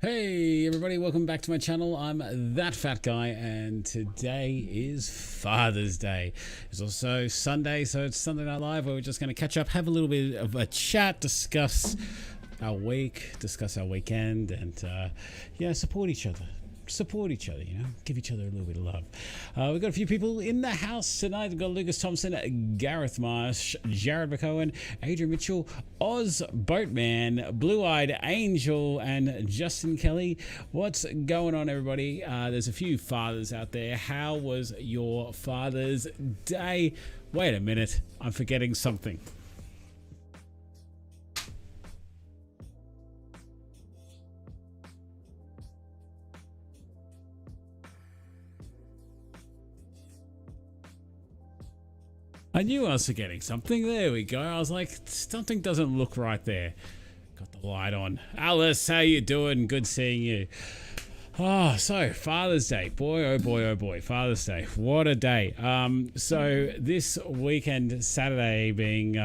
Hey everybody, welcome back to my channel. I'm That Fat Guy, and today is Father's Day. It's also Sunday, so it's Sunday Night Live, where we're just going to catch up, have a little bit of a chat, discuss our week, discuss our weekend, and yeah, support each other, you know, give each other a little bit of love. We've got a few people in the house tonight. We've got Lucas Thompson, Gareth Marsh, Jared McCohen, Adrian Mitchell, Oz Boatman, Blue-Eyed Angel, and Justin Kelly. What's going on, everybody? There's a few fathers out there. How was your Father's Day? Wait a minute, I'm forgetting something. I knew I was forgetting something. There we go. I was like, something doesn't look right there. Got the light on. Alice, how you doing? Good seeing you. Oh, so Father's Day. Boy, oh boy, oh boy. Father's Day. What a day. So this weekend, Saturday being,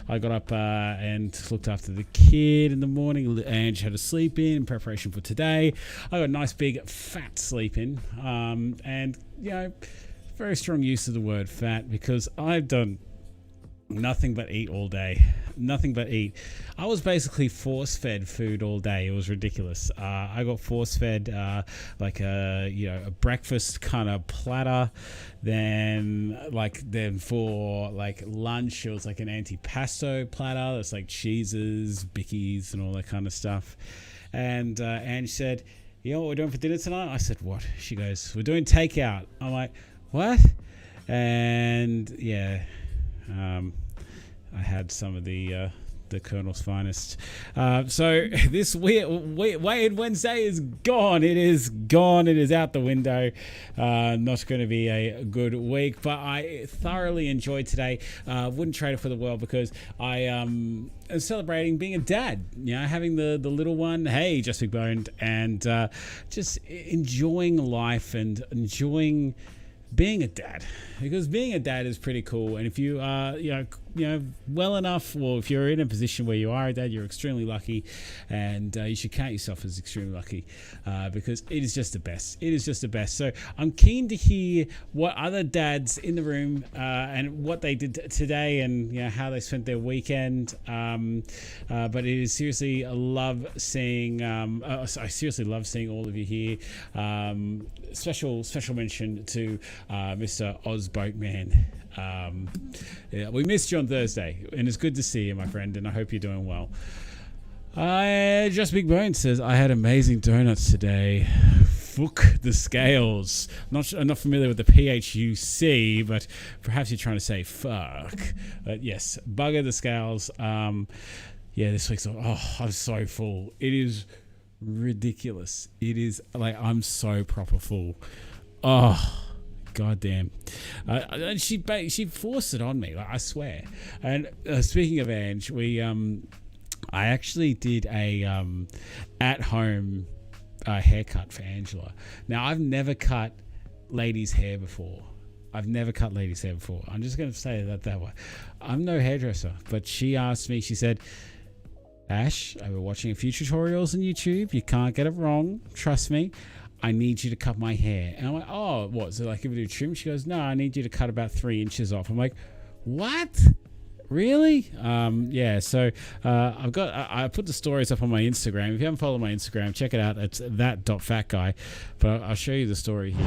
I got up and looked after the kid in the morning. Ange had a sleep in preparation for today. I got a nice big fat sleep in. And, you know, very strong use of the word fat, because I've done nothing but eat all day. Nothing but eat. I was basically force-fed food all day. It was ridiculous. I got force-fed like a breakfast kind of platter. Then for like lunch, it was like an antipasto platter. That's like cheeses, bickies, and all that kind of stuff. And Ange said, "You know what we're doing for dinner tonight?" I said, "What?" She goes, "We're doing takeout." I'm like, "What?" And yeah, I had some of the Colonel's finest. So this weird Wednesday is gone. It is gone. It is out the window. Not going to be a good week, but I thoroughly enjoyed today. Wouldn't trade it for the world, because I am celebrating being a dad. You know, having the little one. Hey, just big boned, and just enjoying life and enjoying being a dad, because being a dad is pretty cool. And if you are, you know, well enough, or if you're in a position where you are a dad, you're extremely lucky, and you should count yourself as extremely lucky, because it is just the best. It is just the best. So I'm keen to hear what other dads in the room and what they did today, and you know, how they spent their weekend. But it is seriously I seriously love seeing all of you here. Special mention to Mr. Oz Boatman. Yeah, we missed you on Thursday, and it's good to see you, my friend, and I hope you're doing well. Just Big Bones says, I had amazing donuts today. Fuck the scales. I'm not familiar with the PHUC, but perhaps you're trying to say fuck. But yes, bugger the scales. Yeah, this week's, I'm so full. It is ridiculous. It is like, I'm so proper full. Oh, goddamn. And she forced it on me, like, I swear. And speaking of Ange, I actually did a at-home haircut for Angela. Now, I've never cut ladies' hair before. I'm just going to say that way. I'm no hairdresser, but she asked me, she said, Ash, I've been watching a few tutorials on YouTube. You can't get it wrong. Trust me. I need you to cut my hair. And I'm like, oh, what? So like, if we do trim? She goes, no, I need you to cut about 3 inches off. I'm like, what? Really? Yeah, so I put the stories up on my Instagram. If you haven't followed my Instagram, check it out. It's that.fatguy. But I'll show you the story here.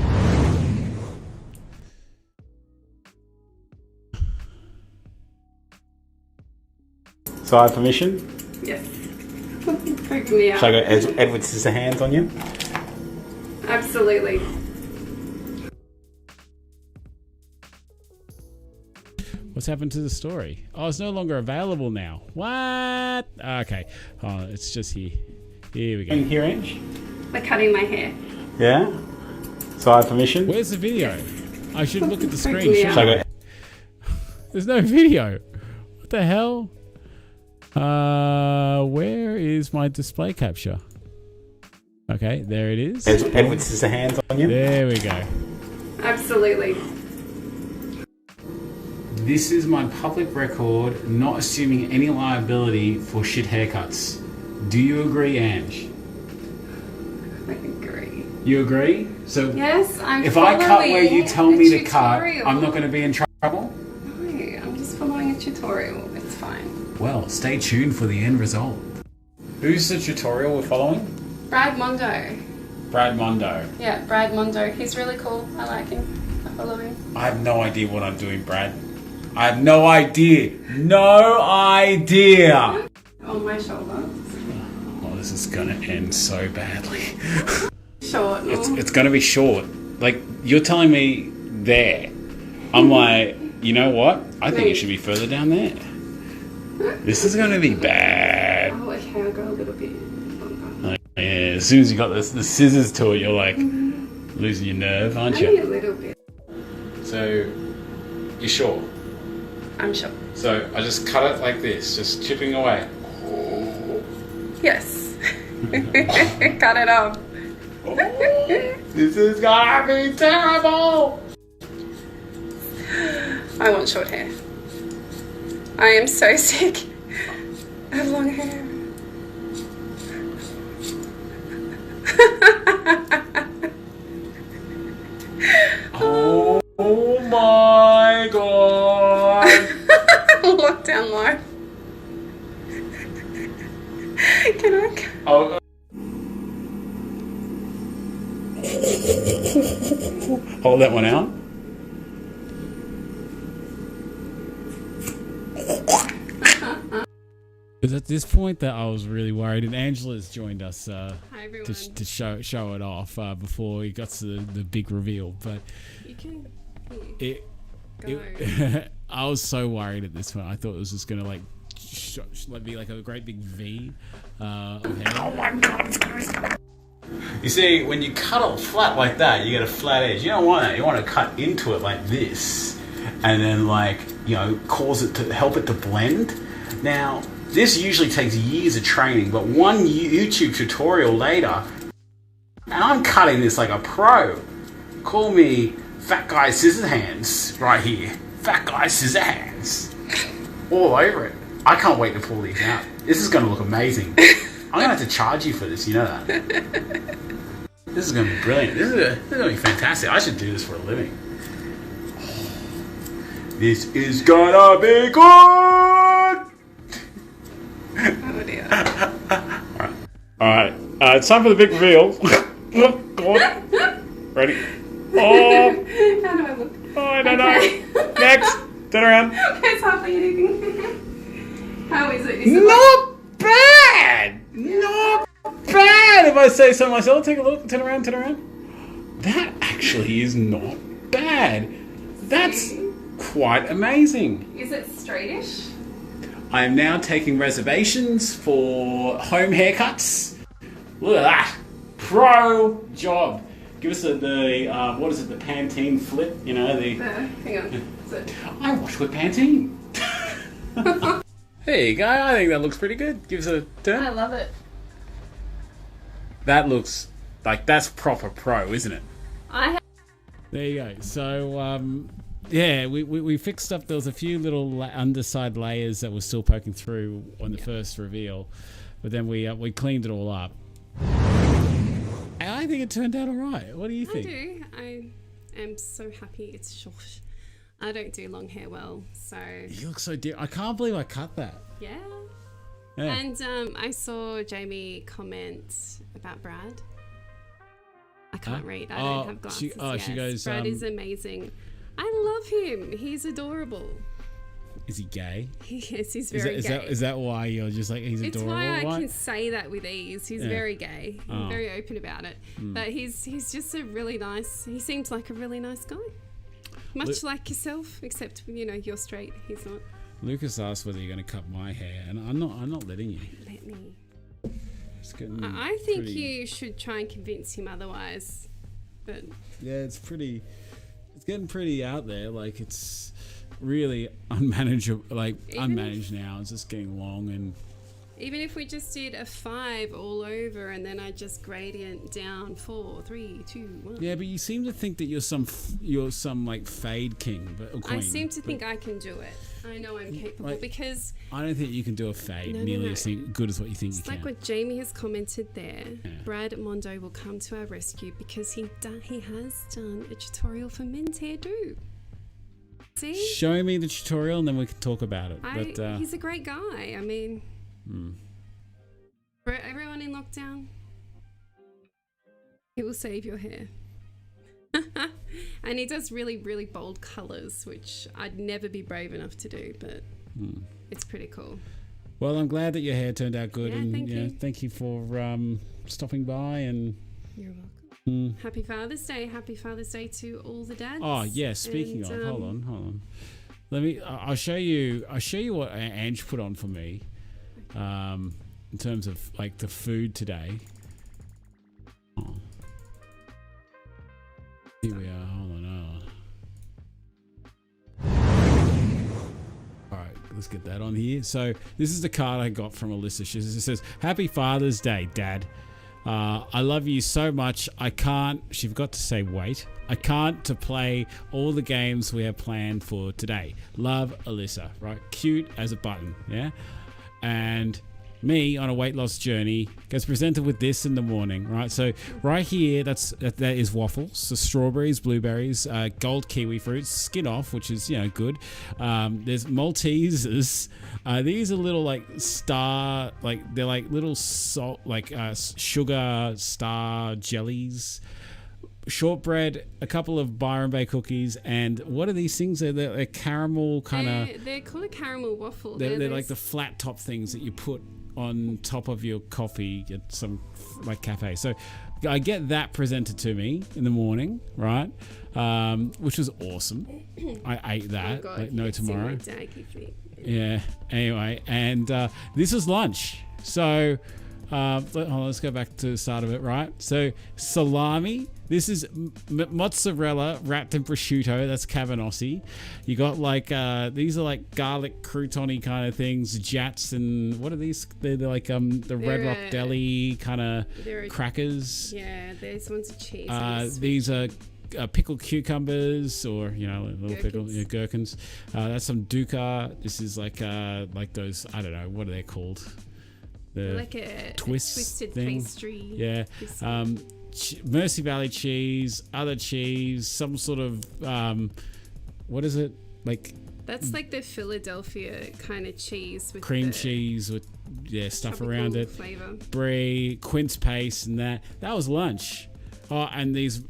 So I have permission? Yes. Freak me out. Should I go Edward Scissorhands on you? Absolutely. What's happened to the story? Oh, it's no longer available now. What? Okay. Oh, it's just here. Here we go. Here, Ange? They're cutting my hair. Yeah? So I have permission? Where's the video? I should look at the screen. Should I go? There's no video. What the hell? Where is my display capture? Okay, there it is. Edward Scissorhands on you? There we go. Absolutely. This is my public record, not assuming any liability for shit haircuts. Do you agree, Ange? I agree. You agree? So yes, if I cut where you tell me to cut, I'm not going to be in trouble? No, I'm just following a tutorial. It's fine. Well, stay tuned for the end result. Who's the tutorial we're following? Brad Mondo. Brad Mondo. Yeah, Brad Mondo. He's really cool. I like him. I follow him. I have no idea what I'm doing, Brad. I have no idea. No idea. On my shoulder. Oh, this is going to end so badly. Short. It's going to be short. Like, you're telling me there. I'm like, you know what? I think it should be further down there. This is going to be bad. Oh, okay, I'll go a little bit longer. Yeah, as soon as you got the scissors to it, you're like losing your nerve, aren't you? Only a little bit. So, you're sure? I'm sure. So, I just cut it like this, just chipping away. Yes. Cut it off. This is gonna be terrible! I want short hair. I am so sick of long hair. Oh my god! Lockdown life. Can I? Oh. Hold that one out. It was at this point that I was really worried, and Angela's joined us to show it off before we got to the big reveal. But You can. I was so worried at this point. I thought it was just gonna be like a great big V of hair. Oh my god, it's gonna stop. You see, when you cut it flat like that, you get a flat edge. You don't want that. You want to cut into it like this, and then cause it to help it to blend. Now, this usually takes years of training, but one YouTube tutorial later, and I'm cutting this like a pro. Call me Fat Guy Scissorhands right here. Fat Guy Scissorhands. All over it. I can't wait to pull these out. This is going to look amazing. I'm going to have to charge you for this, you know that. This is going to be brilliant. This is going to be fantastic. I should do this for a living. This is going to be good! Oh dear. Alright. It's time for the big reveal. Go on. Ready? Oh! How do I look? Oh, I don't know. Next! Turn around. It's hardly anything. How is it? Is it Not bad! I say so myself. Take a look. Turn around. Turn around. That actually is not bad. That's quite amazing. Is it straightish? I am now taking reservations for home haircuts. Look at that. Pro job. Give us the what is it, the Pantene flip, you know, the... hang on. Is it? I wash with Pantene. There you go. I think that looks pretty good. Give us a turn. I love it. That looks like that's proper pro, isn't it? There you go. So, yeah, we fixed up. There was a few little underside layers that were still poking through on the first reveal, but then we cleaned it all up. I think it turned out all right. What do you think? I am so happy it's short. I don't do long hair well, so... You look so dear. I can't believe I cut that. Yeah. Yeah. And I saw Jamie comment about Brad. I can't read. I don't have glasses. She goes... Brad is amazing. I love him. He's adorable. Is he gay? Yes, he's very gay. Is that why you're just like, he's adorable? It's why I can say that with ease. He's very gay. He's very open about it. But he's just a really nice... He seems like a really nice guy. Much like yourself, except, you know, you're straight. He's not. Lucas asked whether you're going to cut my hair, and I'm not letting you. Let me. It's getting I think pretty... you should try and convince him otherwise. But yeah, it's getting pretty out there. Like, it's really unmanageable. Like, unmanaged now. It's just getting long, and even if we just did a 5 all over, and then I just gradient down 4, 3, 2, 1. Yeah, but you seem to think that you're some like fade king, or queen. I seem to think I can do it. I know I'm capable because I don't think you can do a fade nearly as good as what you think you can. It's like what Jamie has commented there. Yeah. Brad Mondo will come to our rescue because he has done a tutorial for men's hairdo. See? Show me the tutorial and then we can talk about it. But he's a great guy. I mean, for everyone in lockdown, he will save your hair. And he does really, really bold colours, which I'd never be brave enough to do, but it's pretty cool. Well, I'm glad that your hair turned out good, yeah, and thank you. Thank you for stopping by. And you're welcome. Happy Father's Day! Happy Father's Day to all the dads. Oh yeah, speaking of, hold on. I'll show you what Ange put on for me, in terms of like the food today. Oh. Here we are. Hold on. All right, let's get that on here. So this is the card I got from Alyssa. It says, "Happy Father's Day, Dad. I love you so much. I can't." She forgot to say wait. "I can't to play all the games we have planned for today. Love, Alyssa." Right, cute as a button. Yeah, and me on a weight loss journey gets presented with this in the morning, right? So right here, that is waffles, so strawberries, blueberries, gold kiwi fruits, skin off, which is good. There's Maltesers. These are little like star, like they're like little salt, like sugar star jellies. Shortbread, a couple of Byron Bay cookies, and what are these things? They're caramel kind of. They're called a caramel waffle. They're like the flat top things that you put on top of your coffee at some like cafe. So I get that presented to me in the morning, right? Which was awesome. I ate that. Oh God, like no tomorrow. Yeah. Anyway, and this was lunch. So let's go back to the start of it, right? So salami. This is mozzarella wrapped in prosciutto. That's Cabanossi. You got like these are like garlic croutony kind of things. Jats and what are these? They're like the Red Rock Deli kind of crackers. Yeah, these ones are cheese. These are pickled cucumbers or little pickled gherkins. That's some dukkha. This is like those, I don't know, what are they called? The like a twisted pastry. Yeah. Mercy Valley cheese, other cheese, some sort of what is it like? That's like the Philadelphia kind of cheese with cream cheese with stuff around it. Flavor. Brie, quince paste, and that was lunch. Oh, and these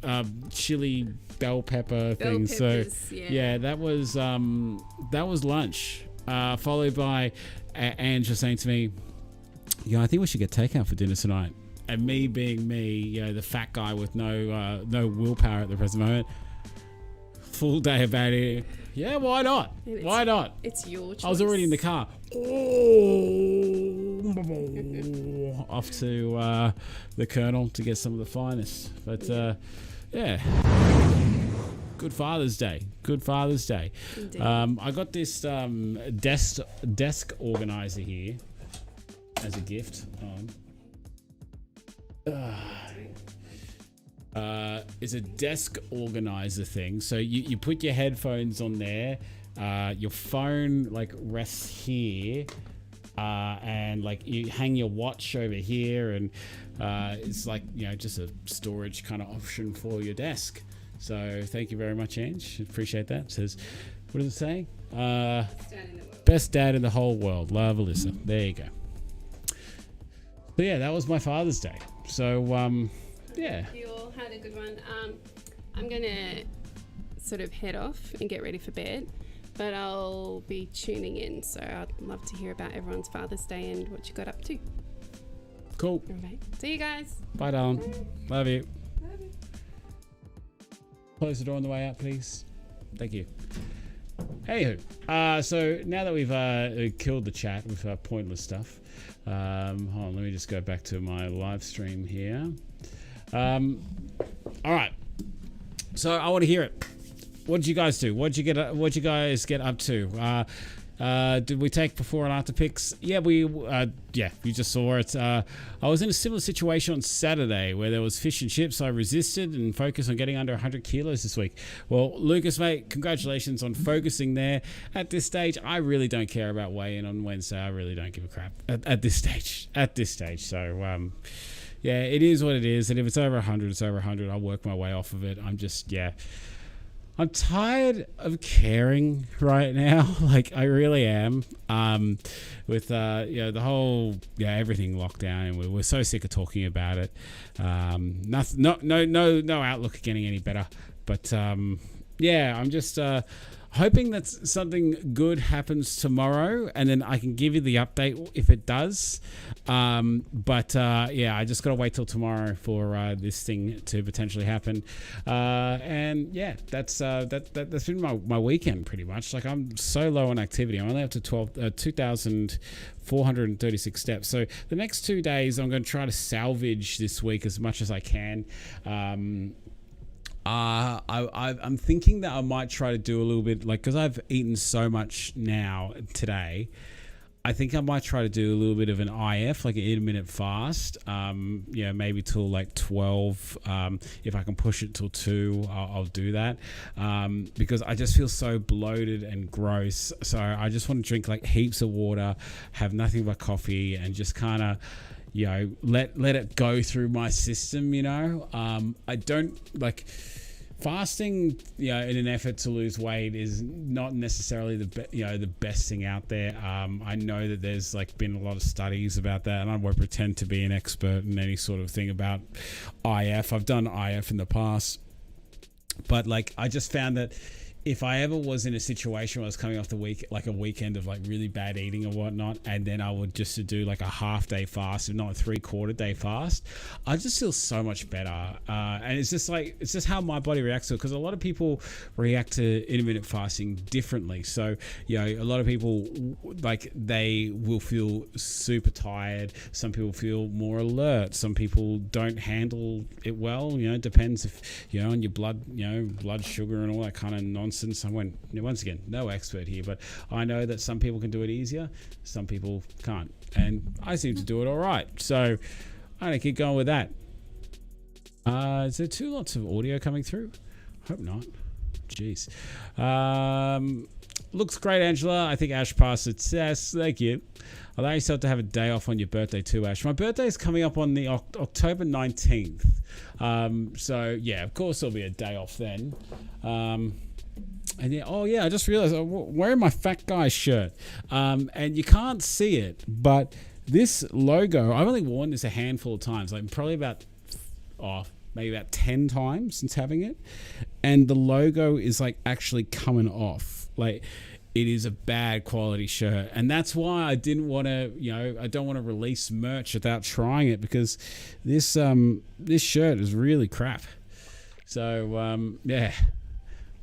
chili bell pepper things. Peppers, so that was lunch. Followed by Angela saying to me, "Yeah, I think we should get takeout for dinner tonight." and me being me, you know, the fat guy with no willpower at the present moment. Full day of bad eating. Yeah, why not? Why not? It's your choice. I was already in the car. Off to the Colonel to get some of the finest. But yeah. Good Father's Day. Good Father's Day. I got this desk organizer here as a gift. It's a desk organizer thing. So you put your headphones on there. Your phone like rests here. And like you hang your watch over here, and it's like, you know, just a storage kind of option for your desk. So thank you very much, Ange. Appreciate that. It says, what does it say? Best dad in the whole world. Love, Alyssa. There you go. But yeah, that was my Father's Day. So yeah. You all had a good one. I'm gonna sort of head off and get ready for bed, but I'll be tuning in. So I'd love to hear about everyone's Father's Day and what you got up to. Cool. All right. See you guys. Bye, darling. Bye. Love you. Love you. Close the door on the way out, please. Thank you. Anywho, so now that we've killed the chat with pointless stuff, hold on, let me just go back to my live stream here. All right. So I want to hear it. What did you guys do? What did you guys get up to? Did we take before and after pics? Yeah, you just saw it. I was in a similar situation on Saturday where there was fish and chips. I resisted and focused on getting under 100 kilos this week. Well, Lucas, mate, congratulations on focusing there. At this stage, I really don't care about weigh-in on Wednesday. I really don't give a crap at this stage. So, yeah, it is what it is. And if it's over 100, it's over 100. I'll work my way off of it. I'm tired of caring right now. Like, I really am. With the whole everything lockdown, and we're so sick of talking about it. No outlook getting any better. But I'm just hoping that something good happens tomorrow, and then I can give you the update if it does. I just gotta wait till tomorrow for this thing to potentially happen. That's been my weekend pretty much. Like, I'm so low on activity. I'm only up to 2,436 steps. So the next 2 days, I'm going to try to salvage this week as much as I can. I'm thinking that I might try to do a little bit, like, because I've eaten so much now today, I think I might try to do a little bit of an IF, like an intermittent fast, maybe till like 12. If I can push it till 2, I'll do that, because I just feel so bloated and gross. So I just want to drink like heaps of water, have nothing but coffee, and just kind of, let it go through my system. I don't like fasting, in an effort to lose weight is not necessarily the best thing out there. I know that there's like been a lot of studies about that, and I won't pretend to be an expert in any sort of thing about IF. I've done IF in the past, but like, I just found that if I ever was in a situation where I was coming off the week, like a weekend of like really bad eating or whatnot, and then I would just do like a half day fast, if not a 3/4 day fast, I just feel so much better. And it's just how my body reacts to it, because a lot of people react to intermittent fasting differently. So, a lot of people, like, they will feel super tired. Some people feel more alert. Some people don't handle it well. It depends if, on your blood sugar and all that kind of nonsense. Once again, no expert here, but I know that some people can do it easier, some people can't, and I seem to do it all right. So I'm gonna keep going with that. Is there lots of audio coming through? Hope not. Jeez. Looks great, Angela. I think Ash passed success. Thank you. Allow yourself to have a day off on your birthday too, Ash. My birthday is coming up on the October 19th. So yeah, of course there'll be a day off then. I just realized I'm wearing my fat guy shirt, and you can't see it, but this logo, I've only worn this a handful of times, like probably maybe about 10 times since having it, and the logo is like actually coming off. Like, it is a bad quality shirt, and that's why I didn't want to, I don't want to release merch without trying it, because this shirt is really crap. So yeah,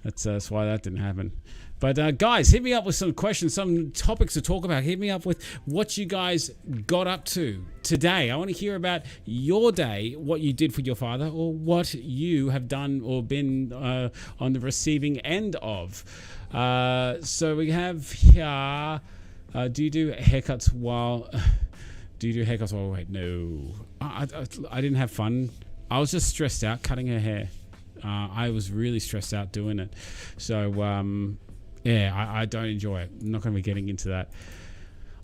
that's why that didn't happen. But guys, hit me up with some questions, some topics to talk about. Hit me up with what you guys got up to today. I want to hear about your day, what you did for your father, or what you have done or been on the receiving end of. So we have here, do you do haircuts while... Wait, no. I didn't have fun. I was just stressed out cutting her hair. I was really stressed out doing it. So, yeah, I don't enjoy it. I'm not going to be getting into that.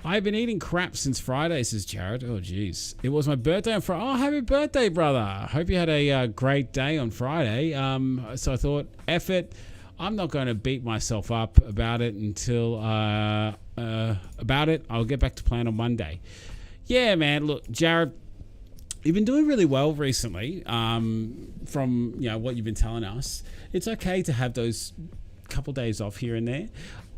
I've been eating crap since Friday, says Jared. Oh, geez. It was my birthday on Friday. Oh, happy birthday, brother. Hope you had a great day on Friday. So I thought, F it. I'm not going to beat myself up about it until... I'll get back to plan on Monday. Yeah, man. Look, Jared, you've been doing really well recently. From what you've been telling us, it's okay to have those couple days off here and there.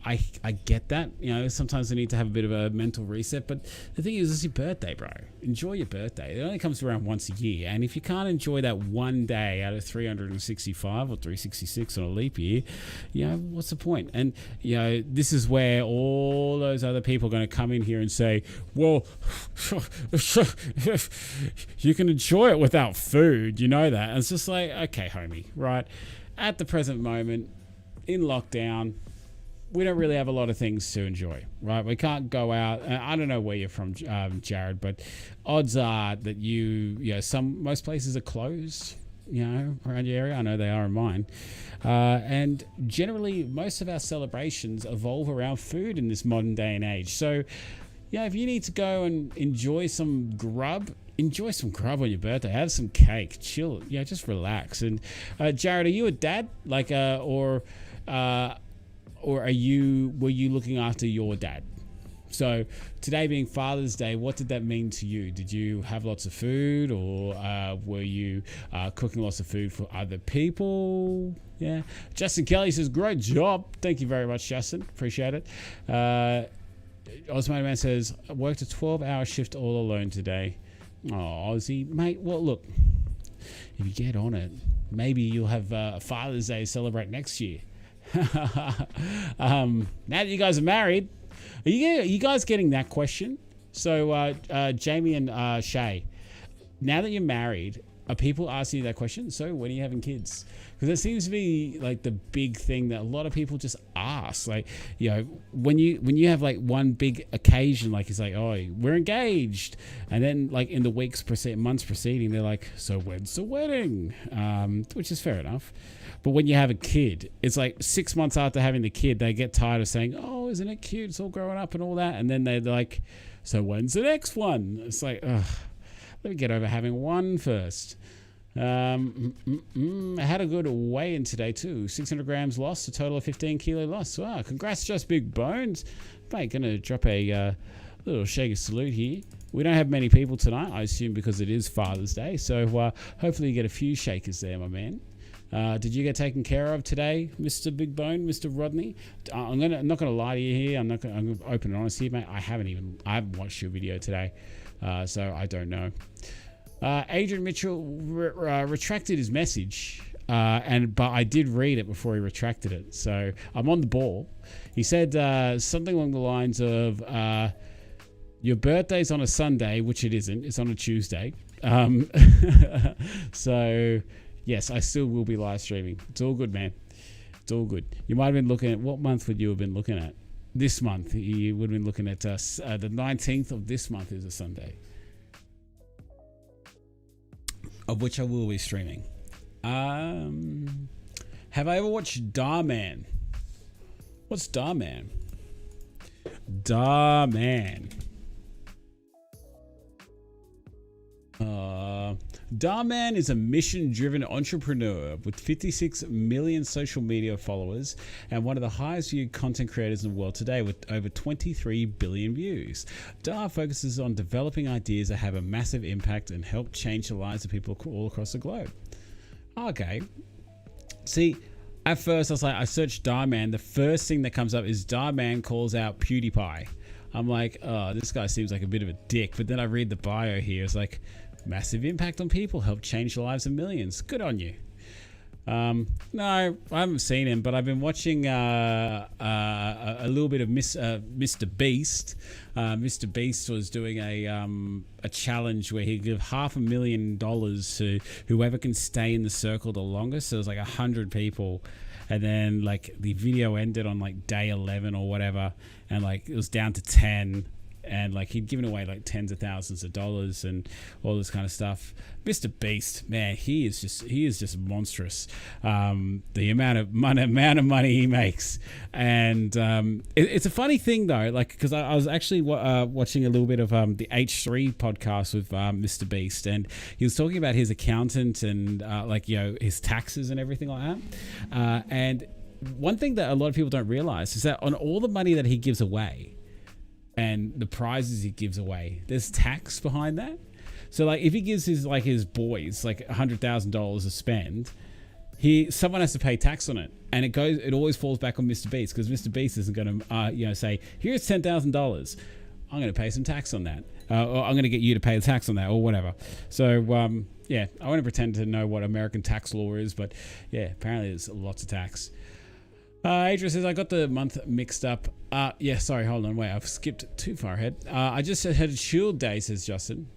I get that. Sometimes I need to have a bit of a mental reset, but the thing is, it's your birthday, bro. Enjoy your birthday. It only comes around once a year, and if you can't enjoy that one day out of 365 or 366 on a leap year, what's the point? And this is where all those other people are going to come in here and say, well, you can enjoy it without food, that. And it's just like, okay, homie, right? At the present moment, in lockdown, we don't really have a lot of things to enjoy, right? We can't go out. I don't know where you're from, Jared, but odds are that most places are closed, around your area. I know they are in mine. And generally, most of our celebrations evolve around food in this modern day and age. So, if you need to go and enjoy some grub on your birthday. Have some cake, chill, just relax. And Jared, are you a dad? Or were you looking after your dad? So today being Father's Day, what did that mean to you? Did you have lots of food, or were you cooking lots of food for other people? Yeah. Justin Kelly says, great job. Thank you very much, Justin. Appreciate it. Osmo Man says, I worked a 12-hour shift all alone today. Oh, Ozzy, mate. Well, look, if you get on it, maybe you'll have a Father's Day to celebrate next year. Now that you guys are married, are you guys getting that question? So Jamie and Shay, now that you're married, are people asking you that question? So when are you having kids? Because it seems to be like the big thing that a lot of people just ask. Like, when you have like one big occasion, like it's like, oh, we're engaged, and then like in the months preceding, they're like, so when's the wedding? Which is fair enough. But when you have a kid, it's like 6 months after having the kid, they get tired of saying, oh, isn't it cute? It's all growing up and all that. And then they're like, so when's the next one? It's like, ugh, let me get over having one first. I had a good weigh-in today too. 600 grams lost, a total of 15 kilo loss. Wow, congrats, Just Big Bones. Mate, gonna drop a little shaker salute here. We don't have many people tonight, I assume, because it is Father's Day. So hopefully you get a few shakers there, my man. Did you get taken care of today, Mr. Big Bone, Mr. Rodney? I'm not gonna lie to you here. I'm gonna open and honest here, mate. I haven't watched your video today, so I don't know. Adrian Mitchell retracted his message, but I did read it before he retracted it, so I'm on the ball. He said something along the lines of, your birthday's on a Sunday, which it isn't. It's on a Tuesday. So yes, I still will be live streaming. It's all good, man. It's all good. You might have been looking at, what month would you have been looking at? This month. You would have been looking at the 19th of this month is a Sunday, of which I will be streaming. Have I ever watched Darman? What's Darman? Darman. Darman is a mission-driven entrepreneur with 56 million social media followers and one of the highest viewed content creators in the world today with over 23 billion views. Dar focuses on developing ideas that have a massive impact and help change the lives of people all across the globe. Okay. See, at first I was like, I searched Darman. The first thing that comes up is Darman calls out PewDiePie. I'm like, oh, this guy seems like a bit of a dick. But then I read the bio here. It's like, massive impact on people, help change the lives of millions. Good on you. No, I haven't seen him, but I've been watching a little bit of Mr. Beast. Mr. Beast was doing a challenge where he'd give $500,000 to whoever can stay in the circle the longest. So it was like 100 people. And then like the video ended on like day 11 or whatever. And like it was down to 10. And like he'd given away like tens of thousands of dollars and all this kind of stuff. Mr. Beast, man, he is just monstrous. The amount of money he makes, and it's a funny thing though, like because I was actually watching a little bit of the H3 podcast with Mr. Beast, and he was talking about his accountant and like his taxes and everything like that. And one thing that a lot of people don't realize is that on all the money that he gives away and the prizes he gives away, there's tax behind that. So like if he gives his boys like $100,000 to spend, someone has to pay tax on it, and it always falls back on Mr. Beast, because Mr. Beast isn't going to say, here's $10,000, I'm going to pay some tax on that, or I'm going to get you to pay the tax on that, or whatever. So I want to pretend to know what American tax law is, but yeah, apparently there's lots of tax. Adrian says, I got the month mixed up. Sorry, hold on, wait, I've skipped too far ahead. I just had a Shield Day, says Justin.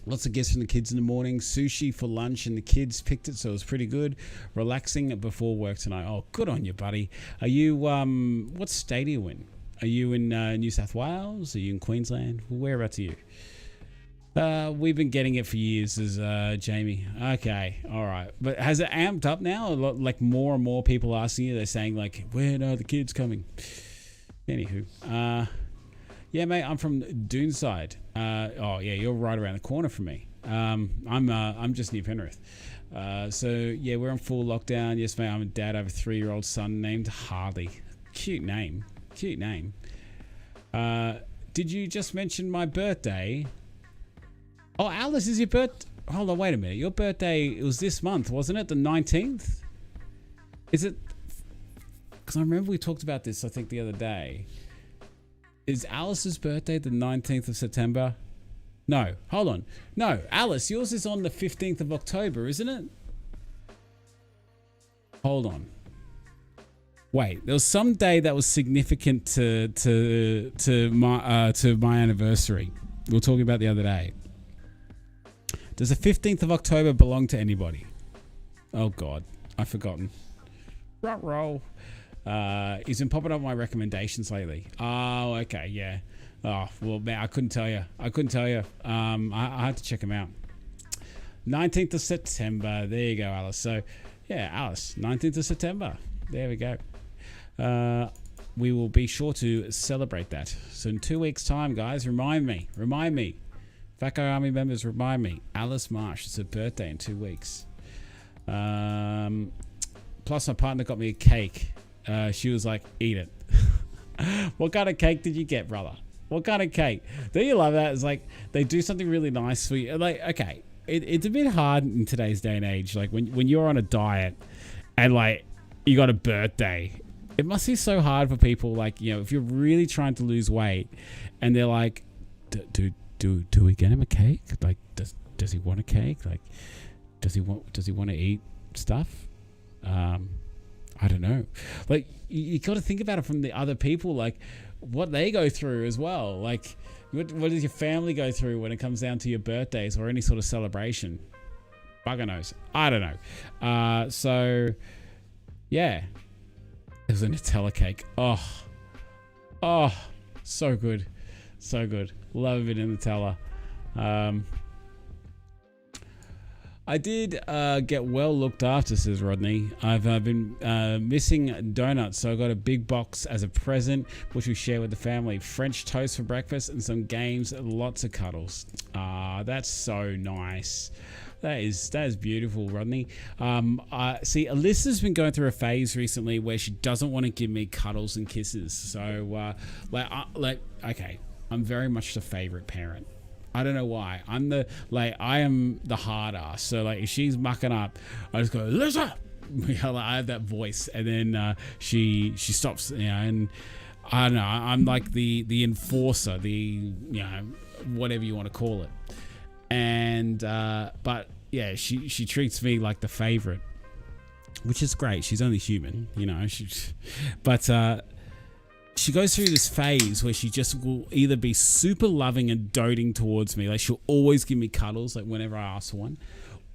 Lots of gifts from the kids in the morning, sushi for lunch, and the kids picked it, so it was pretty good. Relaxing before work tonight. Oh, good on you, buddy. Are you, what state are you in? Are you in New South Wales? Are you in Queensland? Whereabouts are you? We've been getting it for years, as Jamie. Okay, all right. But has it amped up now? Like more and more people asking you, they're saying like, when are the kids coming? Anywho, yeah, mate, I'm from Doonside. You're right around the corner from me. I'm just near Penrith. So yeah, we're on full lockdown. Yes, mate, I'm a dad. I have a 3-year-old son named Harley. Cute name. Did you just mention my birthday? Oh, Alice, is your birthday? Hold on, wait a minute. Your birthday, it was this month, wasn't it? The 19th? Is it? Because I remember we talked about this, I think, the other day. Is Alice's birthday the 19th of September? No, hold on. No, Alice, yours is on the 15th of October, isn't it? Hold on. Wait, there was some day that was significant to my anniversary. We were talking about the other day. Does the 15th of October belong to anybody? Oh God, I've forgotten. Roll. He's been popping up my recommendations lately. Oh, okay, yeah. Oh, well, man, I couldn't tell you. I had to check him out. 19th of September. There you go, Alice. So, yeah, Alice, 19th of September. There we go. We will be sure to celebrate that. So in 2 weeks' time, guys, remind me. Fat Guy Army members, remind me. Alice Marsh, it's her birthday in 2 weeks. Plus, my partner got me a cake. She was like, eat it. What kind of cake did you get, brother? What kind of cake? Don't you love that? It's like they do something really nice for you. Like, okay, it's a bit hard in today's day and age. Like when you're on a diet and like you got a birthday, it must be so hard for people. Like, if you're really trying to lose weight and they're like, do we get him a cake? Like, does he want a cake? Like, does he want to eat stuff? I don't know. Like, you got to think about it from the other people, like what they go through as well. Like, what does your family go through when it comes down to your birthdays or any sort of celebration? Bugger knows. I don't know. So, yeah. It was a Nutella cake. Oh, so good. So good. Love a bit of Nutella. I did get well looked after, says Rodney. I've been missing donuts, so I got a big box as a present, which we share with the family. French toast for breakfast and some games, lots of cuddles. That's so nice. That is beautiful, Rodney. See, Alyssa's been going through a phase recently where she doesn't want to give me cuddles and kisses. So, okay, I'm very much the favorite parent. I don't know why. I am the hard ass. So like if she's mucking up, I just go, Alyssa, I have that voice, and then she stops, and I don't know. I'm like the enforcer, whatever you want to call it, and but yeah, she treats me like the favorite, which is great. She's only human, but she goes through this phase where she just will either be super loving and doting towards me, like she'll always give me cuddles, like whenever I ask for one.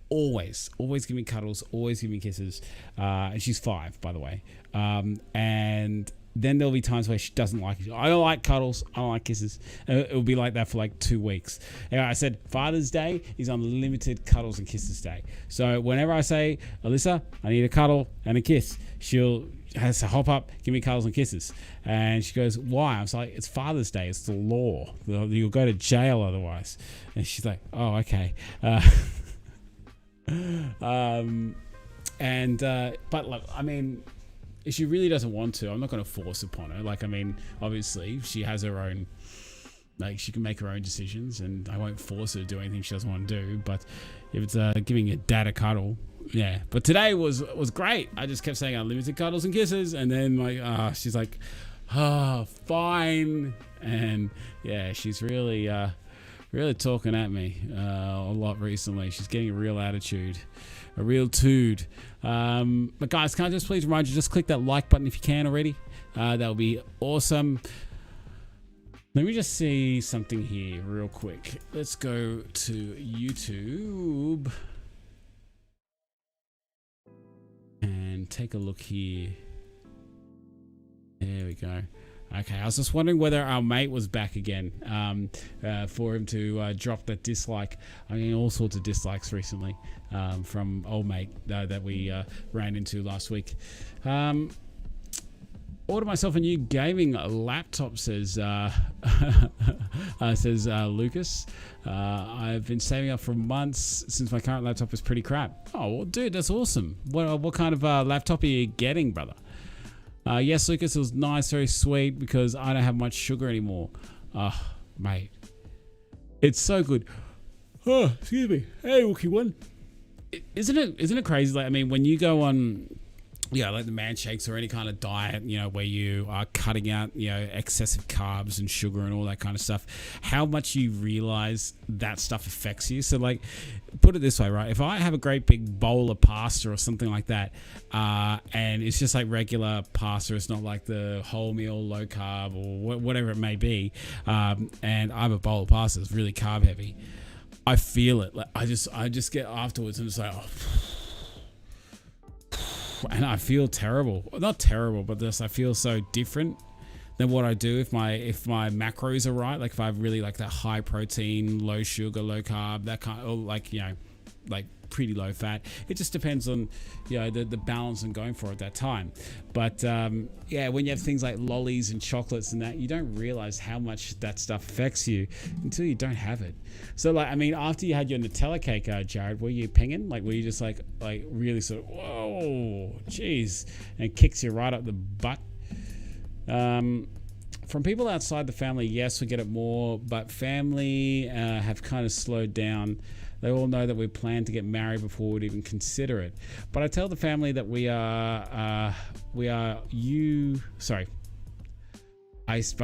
Always give me cuddles, always give me kisses, and she's 5, by the way. And then there'll be times where she doesn't like it. I don't like cuddles, I don't like kisses. It'll be like that for like 2 weeks. Anyway, I said Father's Day is unlimited cuddles and kisses day. So whenever I say, Alyssa, I need a cuddle and a kiss, she'll has to hop up, give me cuddles and kisses. And she goes, why? I was like, it's Father's Day, it's the law. You'll go to jail otherwise. And she's like, oh, okay. But look, I mean, if she really doesn't want to, I'm not going to force upon her. Like, I mean, obviously she has her own, like, she can make her own decisions, and I won't force her to do anything she doesn't want to do. But if it's giving your dad a cuddle, yeah. But today was great. I just kept saying unlimited cuddles and kisses, and then like, she's like, fine. And yeah, she's really talking at me a lot recently. She's getting a real attitude, a real tood. But guys, can I just please remind you, just click that like button if you can already. That'll be awesome. Let me just see something here real quick. Let's go to YouTube and take a look here. There we go. Okay, I was just wondering whether our mate was back again, for him to drop that dislike. I'm getting all sorts of dislikes recently from old mate that we ran into last week. Order myself a new gaming laptop, says Lucas. I've been saving up for months since my current laptop is pretty crap. Oh, well, dude, that's awesome. What kind of laptop are you getting, brother? Yes, Lucas, it was nice, very sweet, because I don't have much sugar anymore. Mate, it's so good. Oh, excuse me. Hey, Wookie one. Isn't it crazy? Like, I mean, when you go on, like the man shakes or any kind of diet, where you are cutting out, excessive carbs and sugar and all that kind of stuff, how much you realize that stuff affects you. So, like, put it this way, right? If I have a great big bowl of pasta or something like that, and it's just like regular pasta, it's not like the wholemeal, low carb or whatever it may be, and I have a bowl of pasta that's really carb heavy, I feel it. Like, I just get afterwards and it's like, and I feel terrible. Not terrible, but just I feel so different than what I do if my macros are right. Like if I have really like that high protein, low sugar, low carb, that kind of, like pretty low fat. It just depends on the balance I'm going for at that time. But when you have things like lollies and chocolates and that, you don't realize how much that stuff affects you until you don't have it. So like, I mean, after you had your Nutella cake, Jared, were you pinging? Like, were you just like really sort of, whoa, geez, and it kicks you right up the butt? From people outside the family, yes, we get it more, but family have kind of slowed down. They all know that we plan to get married before we'd even consider it. But I tell the family that I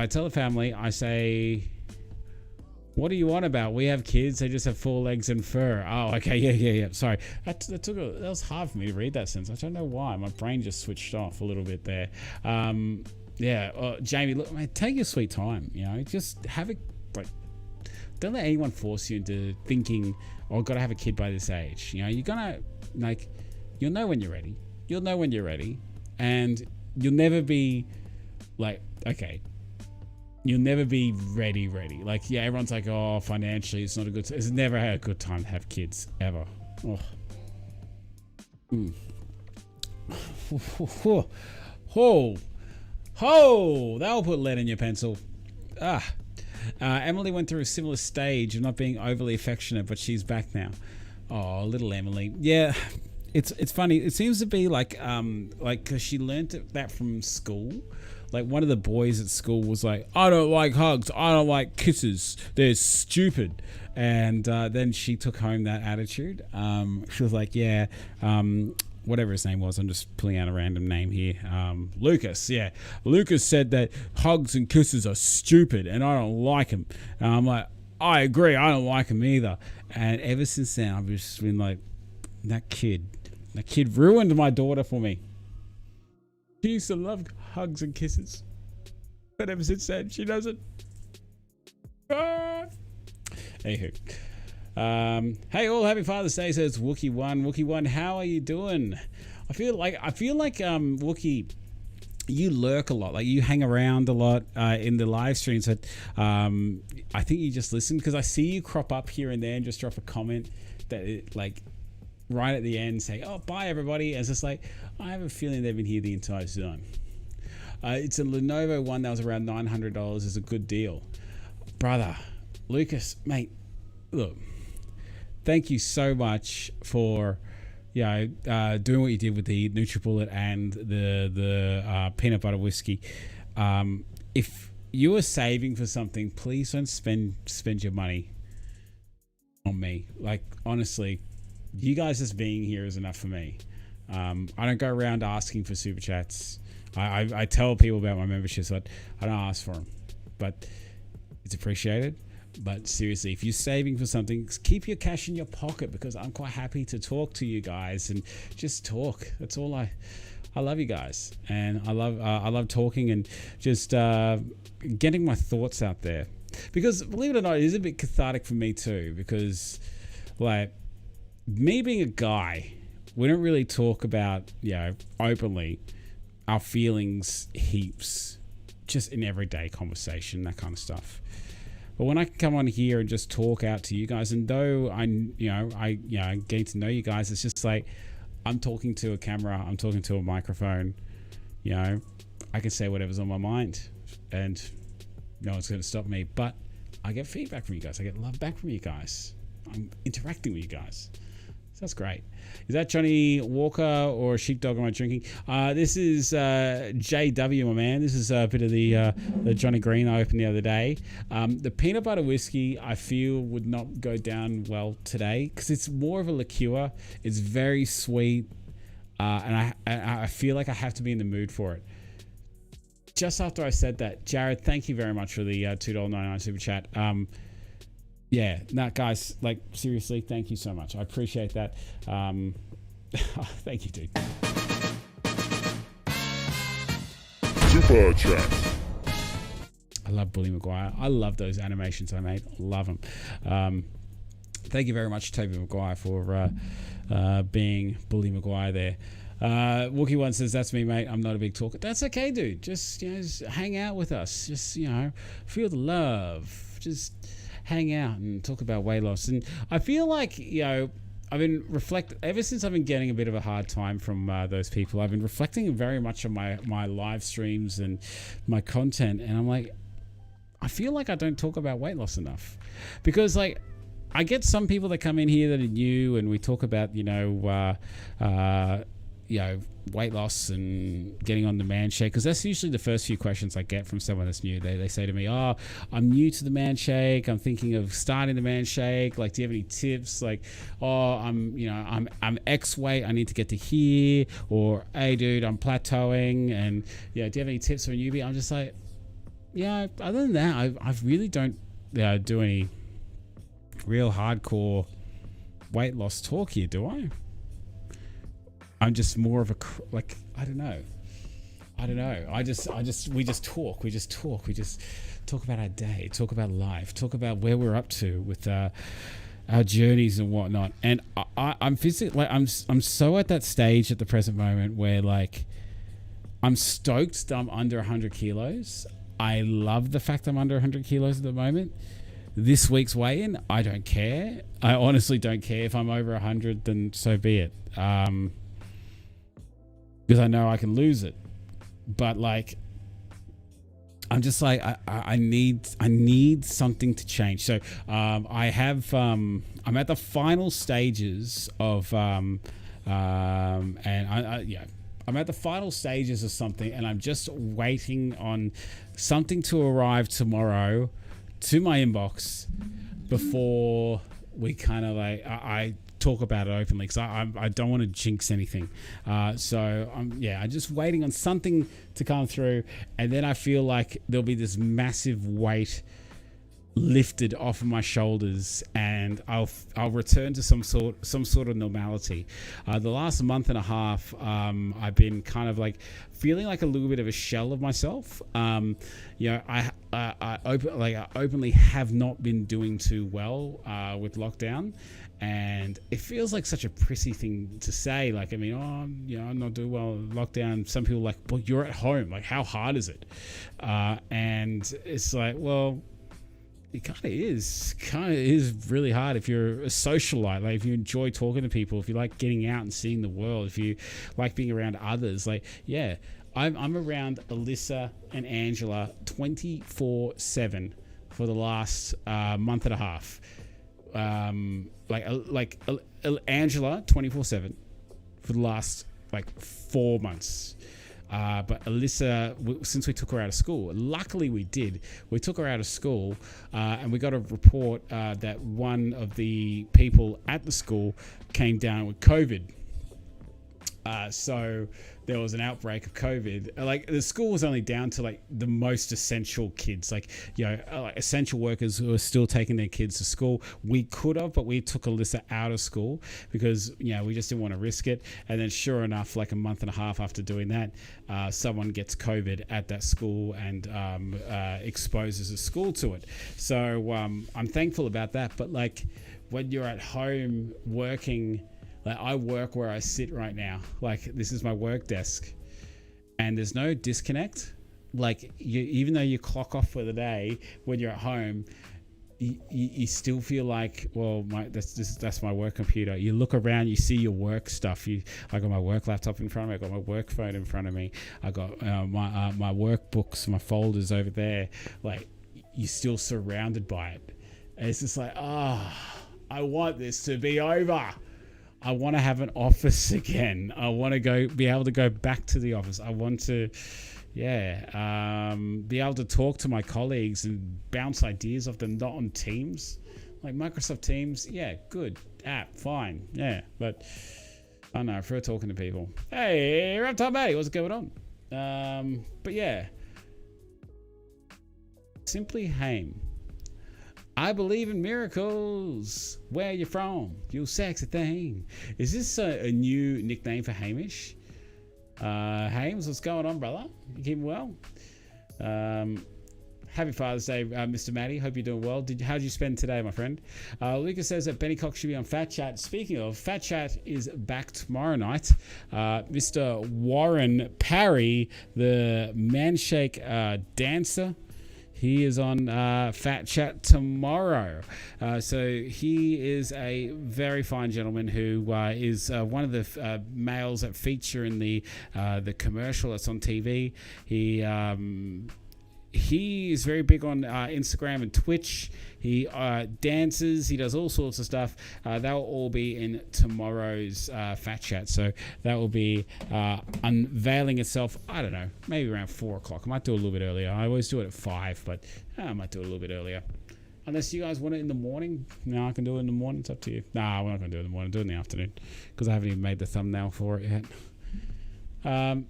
tell the family, I say, what do you want about? We have kids, they just have 4 legs and fur. Oh, okay, yeah. Sorry. That was hard for me to read that sentence. I don't know why. My brain just switched off a little bit there. Jamie, look, man, take your sweet time, just have it. Don't let anyone force you into thinking, I've got to have a kid by this age. You're gonna, you'll know when you're ready. You'll know when you're ready, and you'll never be you'll never be ready. Like, yeah, everyone's like, oh, financially, it's not a good time. It's never a good time to have kids, ever. That'll put lead in your pencil. Emily went through a similar stage of not being overly affectionate, but she's back now. Oh, little Emily. Yeah, it's funny. It seems to be like because she learned that from school. Like one of the boys at school was like, I don't like hugs, I don't like kisses, they're stupid. And then she took home that attitude. She was like, whatever his name was, I'm just pulling out a random name here. Lucas, yeah. Lucas said that hugs and kisses are stupid and I don't like them. And I'm like, I agree, I don't like them either. And ever since then, I've just been like, that kid ruined my daughter for me. She used to love hugs and kisses. But ever since then, she doesn't. Anywho. Hey all, happy Father's Day, says Wookie1. Wookie1, how are you doing? I feel like Wookie, you lurk a lot, like you hang around a lot in the live streams. But I think you just listen, because I see you crop up here and there and just drop a comment that it, like right at the end say, oh, bye everybody. And it's just like, I have a feeling they've been here the entire time. It's a Lenovo one that was around $900. Is a good deal. Brother, Lucas, mate, look, thank you so much for doing what you did with the NutriBullet and the peanut butter whiskey. If you are saving for something, please don't spend your money on me. Like, honestly, you guys just being here is enough for me. I don't go around asking for super chats. I tell people about my memberships, but I don't ask for them. But it's appreciated. But seriously, if you're saving for something, keep your cash in your pocket, because I'm quite happy to talk to you guys and just talk. That's all I love you guys, and I love talking and just getting my thoughts out there. Because believe it or not, it is a bit cathartic for me too. Because like me being a guy, we don't really talk about openly our feelings heaps, just in everyday conversation, that kind of stuff. But when I can come on here and just talk out to you guys, and though I getting to know you guys, it's just like I'm talking to a camera, I'm talking to a microphone. I can say whatever's on my mind, and no one's going to stop me. But I get feedback from you guys. I get love back from you guys. I'm interacting with you guys. So that's great. Is that Johnny Walker or Sheepdog am I drinking? This is JW, my man. This is a bit of the Johnny Green I opened the other day. The peanut butter whiskey, I feel, would not go down well today, because it's more of a liqueur. It's very sweet, and I feel like I have to be in the mood for it. Just after I said that, Jared, thank you very much for the $2.99 super chat. Guys, like, seriously, thank you so much. I appreciate that. Thank you, dude. Super chat. I love Bully Maguire. I love those animations I made. Love them. Thank you very much, Toby Maguire, for being Bully Maguire there. Wookie1 says, that's me, mate. I'm not a big talker. That's okay, dude. Just hang out with us. Just feel the love. Just hang out and talk about weight loss. And I feel like I've been ever since I've been getting a bit of a hard time from those people. I've been reflecting very much on my live streams and my content, and I'm like, I feel like I don't talk about weight loss enough, because like I get some people that come in here that are new, and we talk about weight loss and getting on the man shake, because that's usually the first few questions I get from someone that's new. They say to me, oh, I'm new to the man shake, I'm thinking of starting the man shake, like, do you have any tips? Like, oh, I'm X weight, I need to get to here, or hey dude, I'm plateauing, and do you have any tips for a newbie? I'm just like, other than that, I really don't do any real hardcore weight loss talk here, do I? I'm just more of a, like, I don't know. We just talk about our day, talk about life, talk about where we're up to with our journeys and whatnot. And I'm physically, like, I'm so at that stage at the present moment where, like, I'm stoked that I'm under 100 kilos. I love the fact I'm under 100 kilos at the moment. This week's weigh-in, I don't care. I honestly don't care. If I'm over 100, then so be it. Because I know I can lose it. But like, I'm just like, I need something to change. So I'm at the final stages of I'm at the final stages of something, and I'm just waiting on something to arrive tomorrow to my inbox before we kind of like, I talk about it openly because I don't want to jinx anything. So I'm just waiting on something to come through, and then I feel like there'll be this massive weight lifted off of my shoulders, and I'll return to some sort of normality. The last month and a half, I've been kind of like feeling like a little bit of a shell of myself. I openly have not been doing too well with lockdown, and it feels like such a prissy thing to say. Like, I mean, I'm not doing well in lockdown. Some people are like, well, you're at home. Like, how hard is it? And it's like, well, it kind of is really hard if you're a socialite, like if you enjoy talking to people, if you like getting out and seeing the world, if you like being around others. Like, yeah, I'm around Alyssa and Angela 24/7 for the last month and a half. Angela 24/7 for the last 4 months. But Alyssa, since we took her out of school, luckily we took her out of school, and we got a report that one of the people at the school came down with COVID. So there was an outbreak of COVID. Like, the school was only down to the most essential kids, essential workers who are still taking their kids to school. We could have, but we took Alyssa out of school because, we just didn't want to risk it. And then sure enough, a month and a half after doing that, someone gets COVID at that school and exposes the school to it. So I'm thankful about that. But when you're at home working, I work where I sit right now. This is my work desk, and there's no disconnect. Even though you clock off for the day, when you're at home, you still feel like, well, that's my work computer. You look around, you see your work stuff. I got my work laptop in front of me. I got my work phone in front of me. I got my workbooks, my folders over there. You're still surrounded by it. And it's just I want this to be over. I want to have an office again. I want to be able to go back to the office. I want to, be able to talk to my colleagues and bounce ideas off them, not on Teams. Microsoft Teams, yeah, good app, fine, yeah. But I don't know, I prefer talking to people. Hey, Reptile Matty, what's going on? But yeah, Simply Haim. I believe in miracles. Where you from? You sexy thing. Is this a new nickname for Hamish? Hames, what's going on, brother? You keeping well? Happy Father's Day, Mr. Matty. Hope you're doing well. How did you spend today, my friend? Lucas says that Benny Cox should be on Fat Chat. Speaking of, Fat Chat is back tomorrow night. Mr. Warren Parry, the Manshake dancer, he is on Fat Chat tomorrow. So he is a very fine gentleman who is one of the males that feature in the commercial that's on TV. He is very big on Instagram and Twitch. He dances. He does all sorts of stuff. That will all be in tomorrow's Fat Chat. So that will be unveiling itself, I don't know, maybe around 4 o'clock. I might do it a little bit earlier. I always do it at 5, but I might do it a little bit earlier. Unless you guys want it in the morning. No, I can do it in the morning. It's up to you. Nah, we're not going to do it in the morning. Do it in the afternoon because I haven't even made the thumbnail for it yet.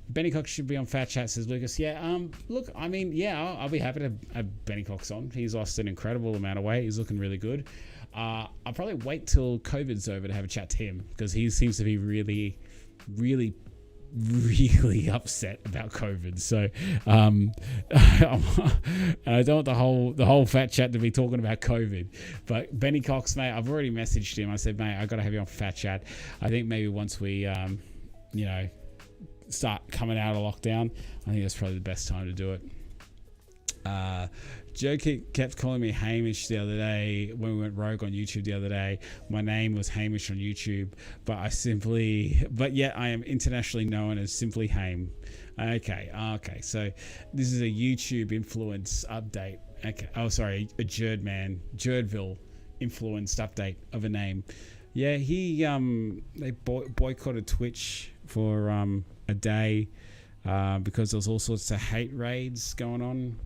Benny Cox should be on Fat Chat, says Lucas. Yeah, look, I mean, yeah, I'll be happy to have Benny Cox on. He's lost an incredible amount of weight. He's looking really good. I'll probably wait till COVID's over to have a chat to him because he seems to be really, really, really upset about COVID. So I don't want the whole Fat Chat to be talking about COVID. But Benny Cox, mate, I've already messaged him. I said, mate, I got to have you on Fat Chat. I think maybe once we, start coming out of lockdown, I think that's probably the best time to do it. Joe kept calling me Hamish the other day when we went rogue on YouTube the other day. My name was Hamish on YouTube, but yet I am internationally known as Simply Haim. Okay, so this is a YouTube influence update. Okay, oh sorry, a Jerdville influenced update of a name. Yeah, they boycotted Twitch for a day because there was all sorts of hate raids going on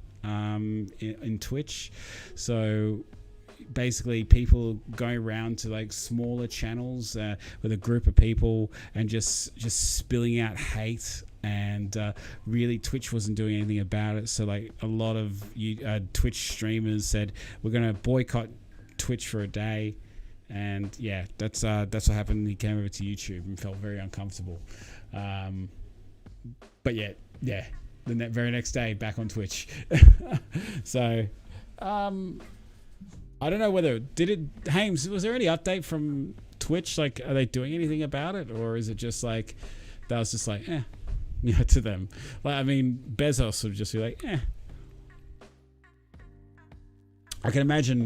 in Twitch. So basically people going around to like smaller channels with a group of people and just spilling out hate, and really Twitch wasn't doing anything about it. So like a lot of Twitch streamers said, we're going to boycott Twitch for a day. And yeah, that's what happened. He came over to YouTube and felt very uncomfortable. But yeah, the very next day back on Twitch. So I don't know whether Hames, was there any update from Twitch? Like, are they doing anything about it, or is it just like that was just like to them? Like, I mean, Bezos would just be like I can imagine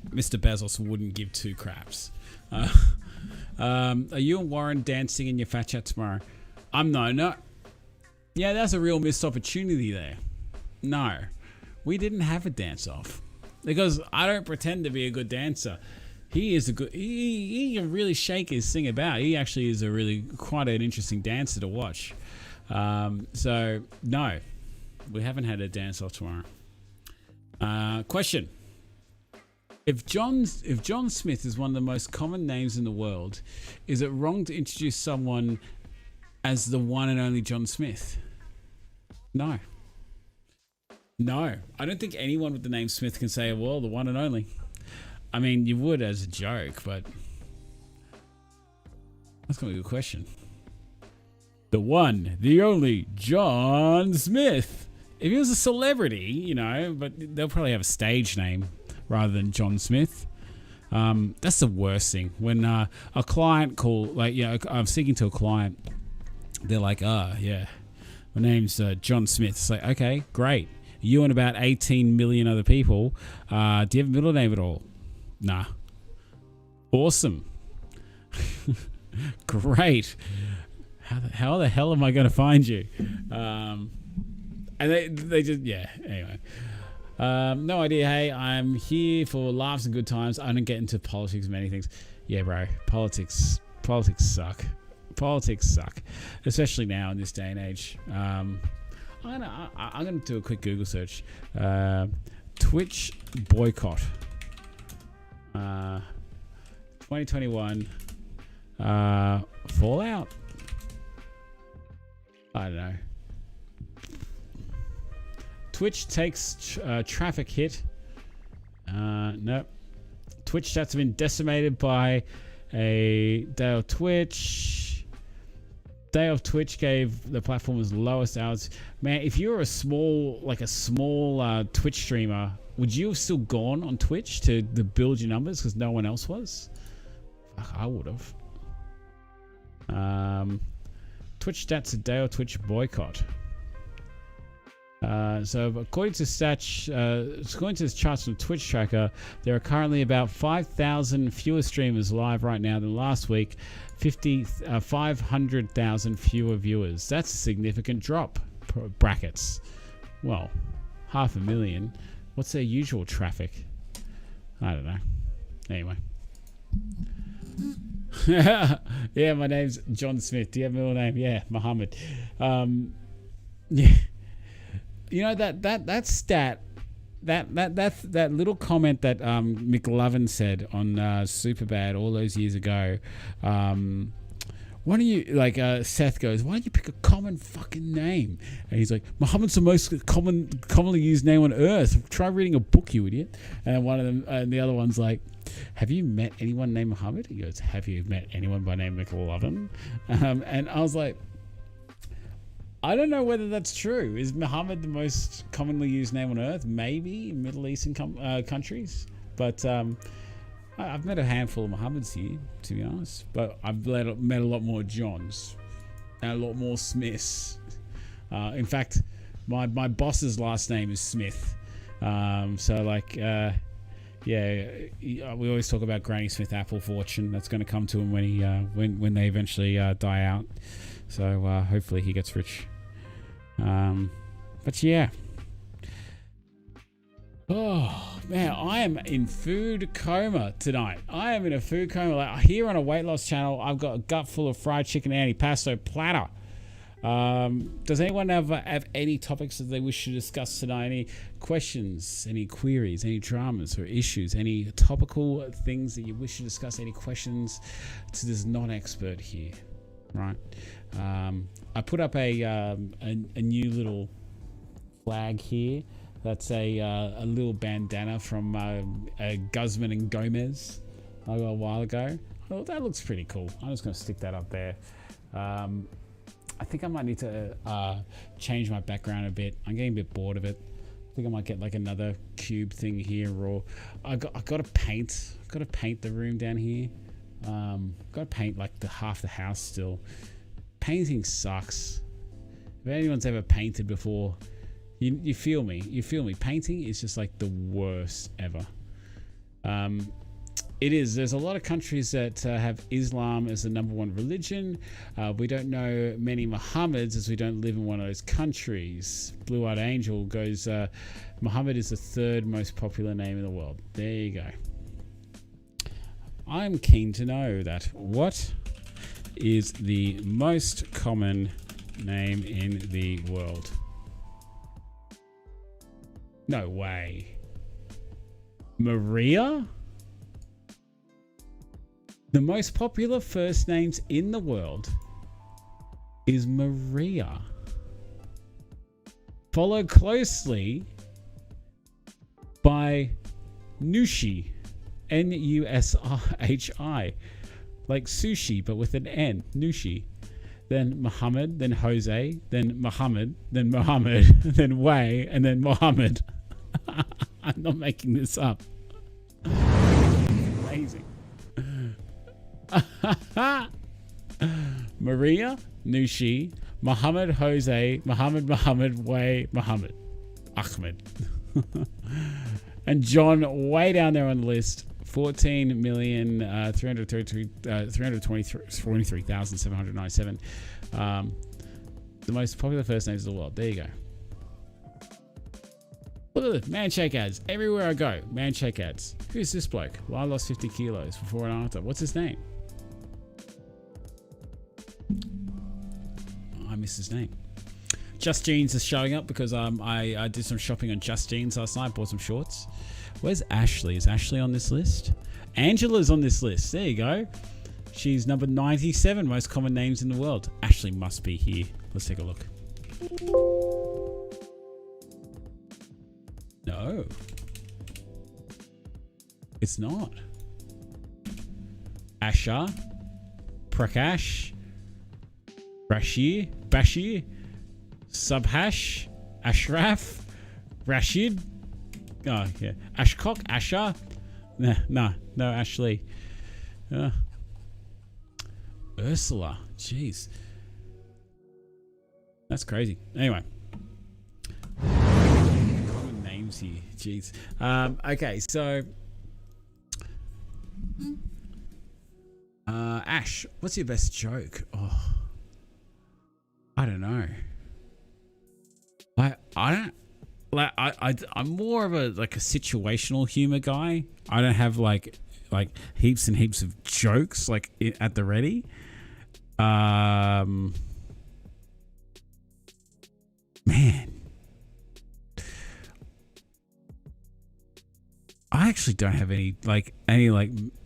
Mr. Bezos wouldn't give two craps. Are you and Warren dancing in your fat chat tomorrow? I'm no. Yeah, that's a real missed opportunity there. No, we didn't have a dance off because I don't pretend to be a good dancer. He is a good. He can really shake his thing about. He actually is quite an interesting dancer to watch. So no, we haven't had a dance off tomorrow. Question. If John Smith is one of the most common names in the world, is it wrong to introduce someone as the one and only John Smith? No. I don't think anyone with the name Smith can say, well, the one and only. I mean, you would as a joke, but that's going to be a good question. The one, the only John Smith. If he was a celebrity, but they'll probably have a stage name rather than John Smith. That's the worst thing. When a client I'm speaking to a client, they're like, yeah, my name's John Smith. It's like, okay, great. You and about 18 million other people. Do you have a middle name at all? Nah. Awesome. Great. How the hell am I going to find you? And they just, yeah, anyway. No idea. Hey, I'm here for laughs and good times. I don't get into politics and many things. Yeah, bro. Politics suck. Politics suck, especially now in this day and age. I'm gonna do a quick Google search. Twitch boycott. 2021 Fallout. I don't know. Twitch takes traffic hit. Nope. Twitch stats have been decimated by a day of Twitch. Day of Twitch gave the platform's lowest hours. Man, if you were a small Twitch streamer, would you have still gone on Twitch to build your numbers because no one else was? Fuck, I would have. Twitch stats a day of Twitch boycott. So according to the charts from Twitch Tracker, there are currently about 5,000 fewer streamers live right now than last week. 500,000 fewer viewers. That's a significant drop. Brackets. Well, 500,000. What's their usual traffic? I don't know. Anyway. Yeah, my name's John Smith. Do you have a middle name? Yeah, Muhammad. Yeah. You know that stat, that little comment that McLovin said on Superbad all those years ago. Why don't you Seth goes, why don't you pick a common fucking name? And he's like, Muhammad's the most commonly used name on earth. Try reading a book, you idiot. And one of them, and the other one's like, have you met anyone named Muhammad? He goes, have you met anyone by name McLovin? And I was like, I don't know whether that's true. Is Muhammad the most commonly used name on earth? Maybe in Middle Eastern countries. But I've met a handful of Muhammads here, to be honest. But I've met a lot more Johns and a lot more Smiths. In fact, my boss's last name is Smith. Yeah, we always talk about Granny Smith apple fortune. That's going to come to him when they eventually die out. So hopefully he gets rich. But yeah. Oh man, I am in food coma tonight. I am in a food coma. Like here on a weight loss channel, I've got a gut full of fried chicken antipasto platter. Does anyone have any topics that they wish to discuss tonight? Any questions, any queries, any dramas or issues, any topical things that you wish to discuss? Any questions to this non-expert here? Right. I put up a new little flag here. That's a little bandana from Guzman and Gomez I got a while ago. Oh, that looks pretty cool. I'm just going to stick that up there. I think I might need to change my background a bit. I'm getting a bit bored of it. I think I might get like another cube thing here, or I got to paint. Got to paint the room down here. Got to paint like half the house still. Painting sucks. If anyone's ever painted before, you feel me. You feel me. Painting is just like the worst ever. It is. There's a lot of countries that have Islam as the #1 religion. We don't know many Muhammads as we don't live in one of those countries. Blue Eyed Angel goes, Muhammad is the 3rd most popular name in the world. There you go. I'm keen to know that. What is the most common name in the world? No way. Maria? The most popular first names in the world is Maria. Followed closely by Nushi. Nushi. Like sushi, but with an N. Nushi. Then Muhammad, then Jose, then Muhammad, then Muhammad, then Wei, and then Muhammad. I'm not making this up. Amazing. Maria, Nushi, Muhammad, Jose, Muhammad, Wei, Muhammad, Ahmed. And John, way down there on the list, 14,323,797. The most popular first names in the world. There you go. Look at this. Man shake ads. Everywhere I go, man shake ads. Who's this bloke? Well, I lost 50 kilos before and after. What's his name? I missed his name. Just Jeans is showing up because I did some shopping on Just Jeans last night. Bought some shorts. Where's Ashley? Is Ashley on this list? Angela's on this list. There you go. She's number 97 most common names in the world. Ashley must be here. Let's take a look. No. It's not. Asha. Prakash. Bashir. Subhash. Ashraf. Rashid. Oh, yeah. Ashkok. Asha. No, Ashley. Ursula. Jeez. That's crazy. Anyway. Common names here. Jeez. Okay, so... Ash, what's your best joke? Oh, I don't know. I don't... I'm more of a situational humor guy. I don't have like heaps and heaps of jokes at the ready. Man, I actually don't have any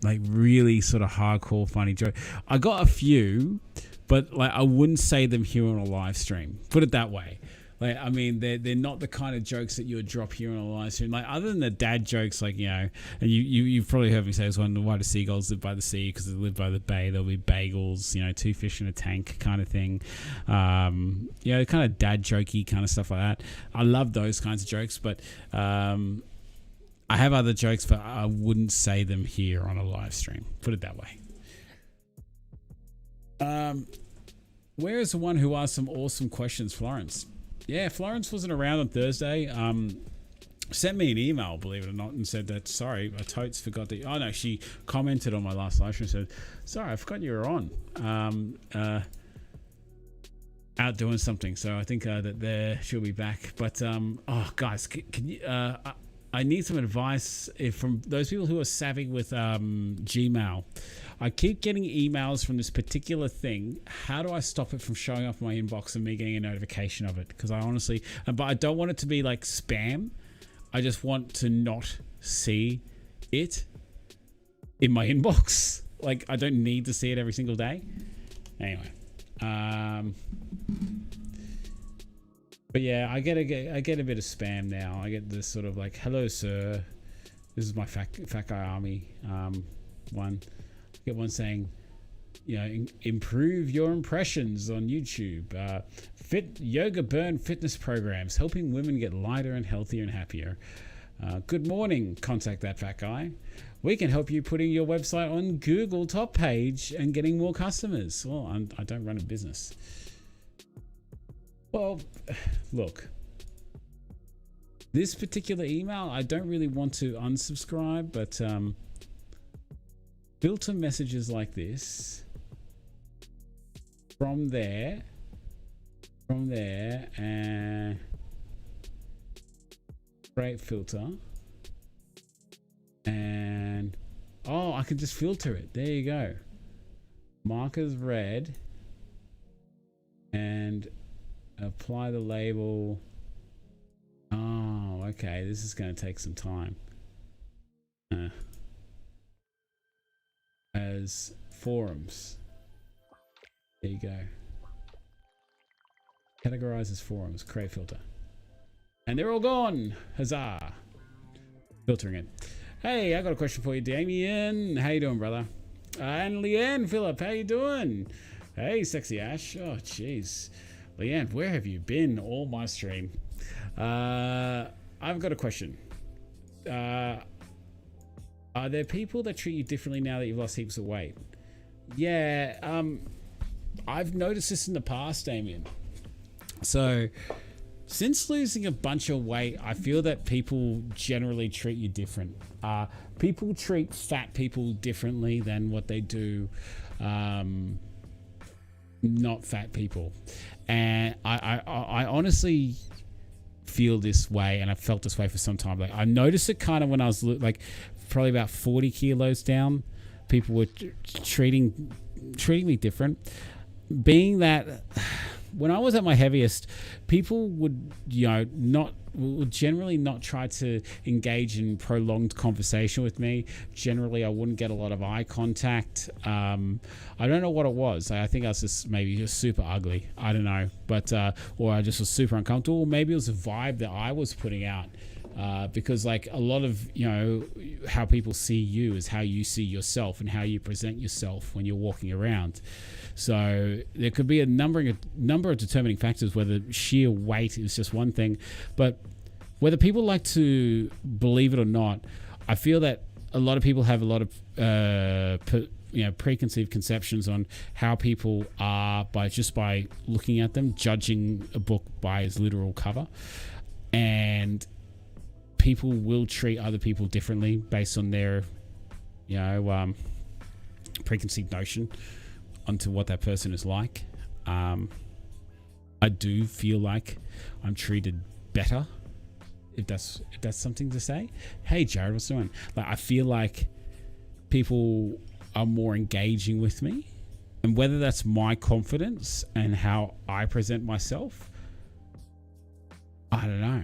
really sort of hardcore funny joke. I got a few, but I wouldn't say them here on a live stream. Put it that way. I mean, they're not the kind of jokes that you would drop here on a live stream. Other than the dad jokes, and you've probably heard me say this one: why do seagulls live by the sea? Because they live by the bay. There'll be bagels, 2 fish in a tank kind of thing. Kind of dad jokey kind of stuff like that. I love those kinds of jokes, but I have other jokes, but I wouldn't say them here on a live stream. Put it that way. Where is the one who asked some awesome questions, Florence? Yeah, Florence wasn't around on Thursday. Sent me an email, believe it or not, and said that, sorry, I totes forgot that. Oh, no, she commented on my last live stream and said, sorry, I forgot you were on. Out doing something. So I think that she'll be back. But, guys, can you... I need some advice from those people who are savvy with Gmail. I keep getting emails from this particular thing. How do I stop it from showing up in my inbox and me getting a notification of it? Because I honestly, but I don't want it to be like spam. I just want to not see it in my inbox. Like, I don't need to see it every single day. Anyway, but yeah, I get a bit of spam now. I get this sort of like, hello sir, this is my fat guy army one. I get one saying, you know, improve your impressions on YouTube. Fit yoga burn fitness programs helping women get lighter and healthier and happier. Good morning, contact that fat guy. We can help you putting your website on Google top page and getting more customers. Well, I don't run a business. Well, look, this particular email, I don't really want to unsubscribe, but filter messages like this from there, and great filter. And oh, I can just filter it. There you go. Markers red, and apply the label. Oh, okay. This is going to take some time. As forums. There you go. Categorize as forums. Create filter. And they're all gone. Huzzah. Filtering it. Hey, I got a question for you, Damien. How you doing, brother? And Leanne Phillip, how you doing? Hey, Sexy Ash. Oh, jeez. Leanne, where have you been all my stream? I've got a question. Are there people that treat you differently now that you've lost heaps of weight? Yeah, I've noticed this in the past, Damien. So, since losing a bunch of weight, I feel that people generally treat you different. People treat fat people differently than what they do not fat people. And I honestly feel this way, and I've felt this way for some time. Like, I noticed it kind of when I was like probably about 40 kilos down. People were treating me different. Being that when I was at my heaviest, people would, would generally not try to engage in prolonged conversation with me. Generally, I wouldn't get a lot of eye contact. I don't know what it was. I think I was just maybe just super ugly. I don't know. But, or I just was super uncomfortable. Maybe it was a vibe that I was putting out. Because like a lot of, how people see you is how you see yourself and how you present yourself when you're walking around. So there could be a number of determining factors, whether sheer weight is just one thing, but whether people like to believe it or not, I feel that a lot of people have a lot of, preconceived conceptions on how people are by looking at them, judging a book by its literal cover. And people will treat other people differently based on their, preconceived notion onto what that person is like. I do feel like I'm treated better, if that's something to say. Hey Jared, what's doing? Like, I feel like people are more engaging with me, and whether that's my confidence and how I present myself, I don't know.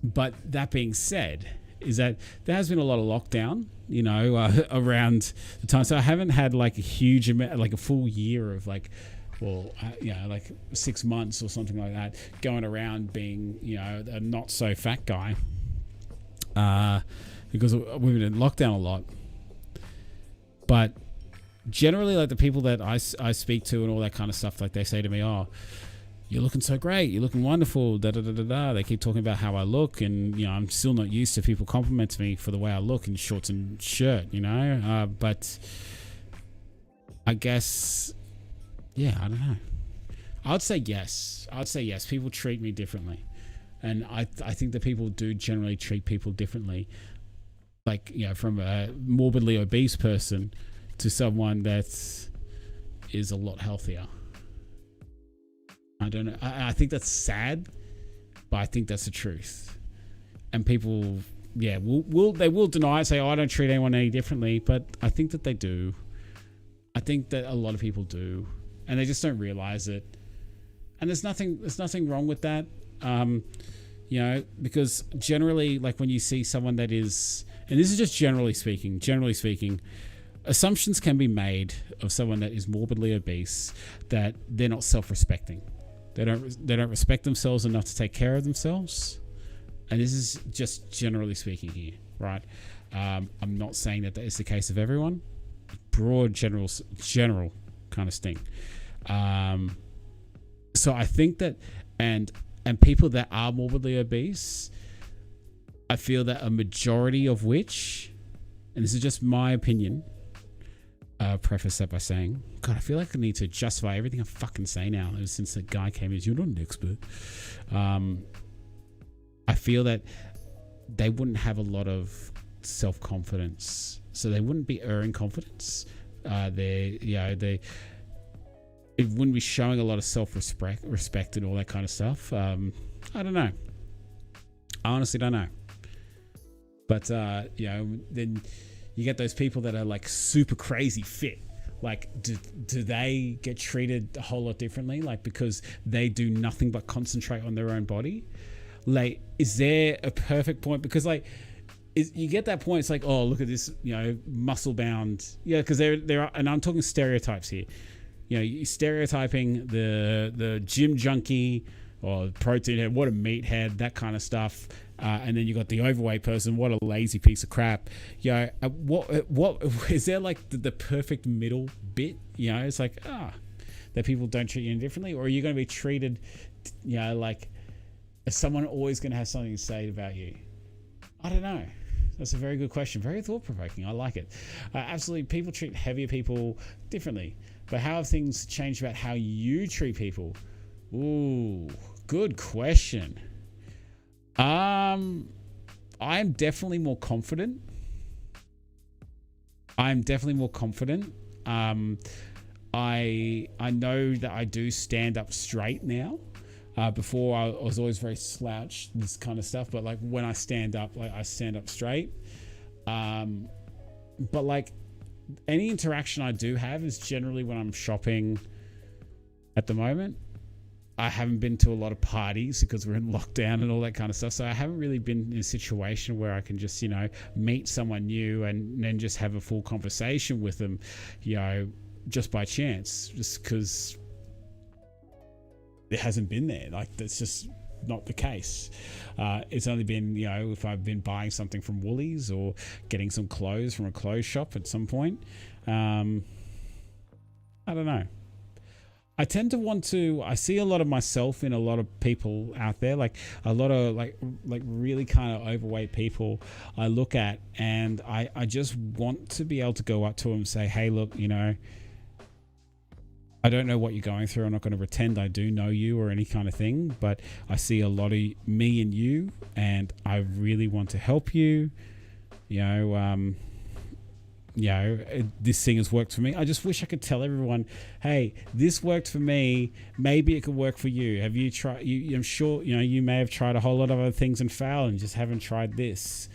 But that being said, is that there has been a lot of lockdown, around the time. So I haven't had like a huge amount, like a full year of like 6 months or something like that, going around being, a not so fat guy, because we've been in lockdown a lot. But generally, like the people that I speak to and all that kind of stuff, like they say to me, "Oh, you're looking so great, you're looking wonderful, da da da da da." They keep talking about how I look, and I'm still not used to people complimenting me for the way I look in shorts and shirt, but I guess, I don't know. I'd say yes. People treat me differently, and I think that people do generally treat people differently. Like, from a morbidly obese person to someone that is a lot healthier. I don't know. I think that's sad, but I think that's the truth. And people they will deny it, say, oh, I don't treat anyone any differently, but I think that they do. I think that a lot of people do, and they just don't realize it. And there's nothing wrong with that, because generally, like when you see someone that is, and this is just generally speaking, assumptions can be made of someone that is morbidly obese that they're not self-respecting. They don't respect themselves enough to take care of themselves. And this is just generally speaking here, right? I'm not saying that is the case of everyone. Broad, general kind of thing. So I think that, and people that are morbidly obese, I feel that a majority of which, and this is just my opinion, preface that by saying, God, I feel like I need to justify everything I fucking say now ever since the guy came in. You're not an expert. I feel that they wouldn't have a lot of self-confidence, so they wouldn't be earning confidence. It wouldn't be showing a lot of self-respect and all that kind of stuff. I don't know. I honestly don't know. But then you get those people that are like super crazy fit. Like, do they get treated a whole lot differently? Like, because they do nothing but concentrate on their own body? Like, is there a perfect point? Because like, you get that point, it's like, oh, look at this, muscle bound. Yeah, because there are, and I'm talking stereotypes here. You're stereotyping the gym junkie or protein head, what a meathead, that kind of stuff. And then you got the overweight person, what a lazy piece of crap. What is there like the perfect middle bit? It's like, that people don't treat you differently, or are you going to be treated, like, is someone always going to have something to say about you? I don't know. That's a very good question. Very thought-provoking. I like it. Absolutely, people treat heavier people differently. But how have things changed about how you treat people? Ooh, good question. I'm definitely more confident. I know that I do stand up straight now. Before I was always very slouched, this kind of stuff. But like when I stand up, like I stand up straight. But like any interaction I do have is generally when I'm shopping. At the moment, I haven't been to a lot of parties because we're in lockdown and all that kind of stuff. So I haven't really been in a situation where I can just, meet someone new and then just have a full conversation with them, just by chance, just because it hasn't been there. Like, that's just not the case. It's only been, if I've been buying something from Woolies or getting some clothes from a clothes shop at some point. I don't know. I tend to want to, I see a lot of myself in a lot of people out there, like a lot of like really kind of overweight people I look at, and I just want to be able to go up to them and say, hey, look, I don't know what you're going through. I'm not going to pretend I do know you or any kind of thing, but I see a lot of me in you, and I really want to help you. This thing has worked for me. I just wish I could tell everyone, hey, this worked for me. Maybe it could work for you. Have you tried? I'm sure you may have tried a whole lot of other things and failed, and just haven't tried this.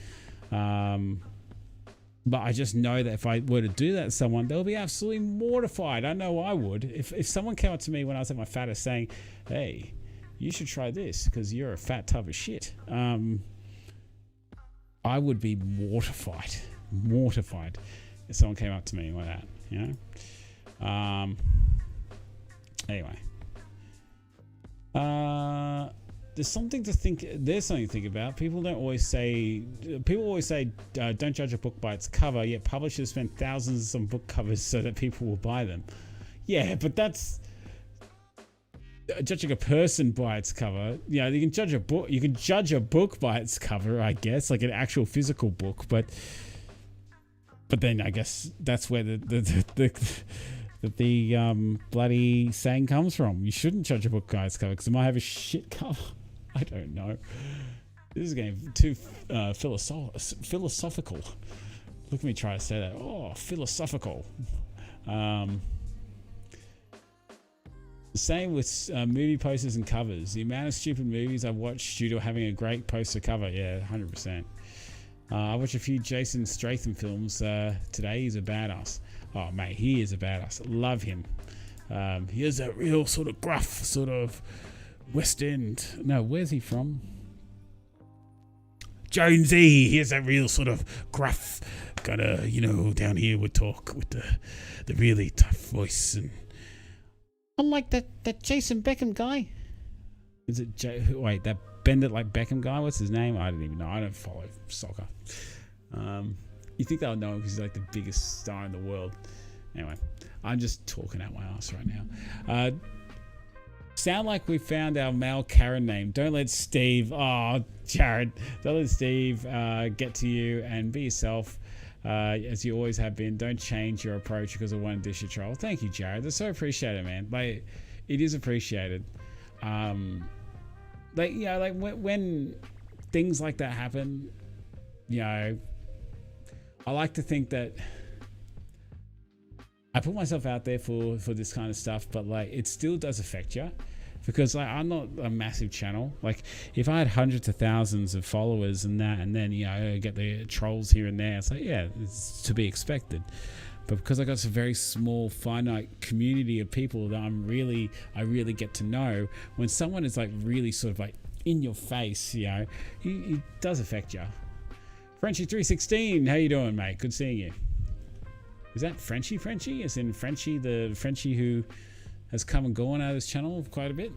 But I just know that if I were to do that to someone, they'll be absolutely mortified. I know I would. If someone came up to me when I was at my fattest saying, hey, you should try this because you're a fat tub of shit, I would be mortified if someone came up to me like that, Anyway. There's something to think about. People always say, don't judge a book by its cover, yet publishers spend thousands on book covers so that people will buy them. Yeah, but that's judging a person by its cover. You can judge a book. You can judge a book by its cover, I guess, like an actual physical book. But then I guess that's where the bloody saying comes from. You shouldn't judge a book by its cover because it might have a shit cover. I don't know. This is getting too philosophical. Look at me try to say that. Oh, philosophical. Same with movie posters and covers. The amount of stupid movies I've watched due to having a great poster cover. Yeah, 100%. I watched a few Jason Statham films today. He's a badass. Oh, mate, he is a badass. Love him. He has that real sort of gruff, sort of West End. No, where's he from? Jonesy. He has that real sort of gruff, kind of, you know, down here would talk with the really tough voice. And unlike that Jason Beckham guy. Is it wait, that Bend It Like Beckham guy? What's his name? I don't even know. I don't follow soccer. You think they'll know him because he's like the biggest star in the world. Anyway, I'm just talking out my ass right now. Sound like we found our male Karen name. Don't let Steve... Oh, Jared. Don't let Steve get to you, and be yourself as you always have been. Don't change your approach because of one dish of troll. Thank you, Jared. That's so appreciated, man. Like, it is appreciated. Like, you know, like when things like that happen, you know, I like to think that I put myself out there for this kind of stuff, but like it still does affect you, because like I'm not a massive channel. Like if I had hundreds of thousands of followers and that, and then, you know, get the trolls here and there, it's like, yeah, it's to be expected. But because I got a very small, finite community of people that I really get to know, when someone is like really sort of like in your face, you know, it does affect you. Frenchie316, how you doing, mate? Good seeing you. Is that Frenchie? As in Frenchie, the Frenchie who has come and gone out of this channel quite a bit?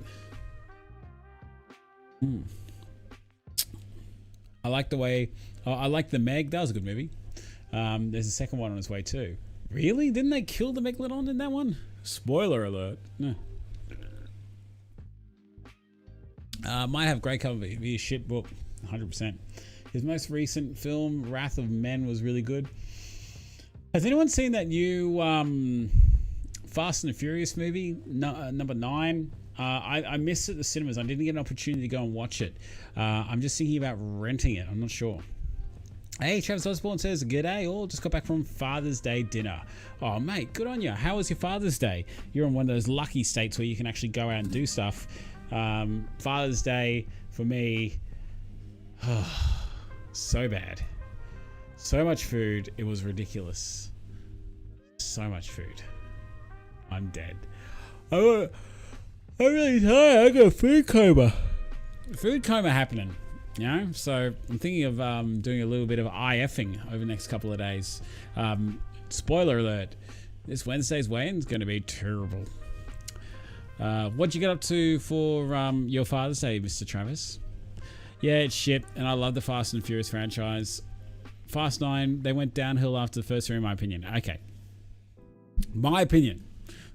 I like the way... Oh, I like the Meg. That was a good movie. There's a second one on its way too. Really? Didn't they kill the Megalodon in that one? Spoiler alert. No. Might have great cover, be a shit book. 100%. His most recent film, Wrath of Men, was really good. Has anyone seen that new Fast and the Furious movie, number 9? I missed it at the cinemas. I didn't get an opportunity to go and watch it. I'm just thinking about renting it. I'm not sure. Hey, Travis Osborne says, g'day all, just got back from Father's Day dinner. Oh, mate, good on you. How was your Father's Day? You're in one of those lucky states where you can actually go out and do stuff. Father's Day, for me, so bad. So much food, it was ridiculous. So much food. I'm dead. I'm really tired, I got a food coma. Food coma happening. You know, so I'm thinking of doing a little bit of IFing over the next couple of days. Spoiler alert, this Wednesday's weigh-in is going to be terrible. What'd you get up to for your Father's Day, Mr. Travis? Yeah, it's shit, and I love the Fast and Furious franchise. Fast 9, they went downhill after the first three, in my opinion. Okay. My opinion.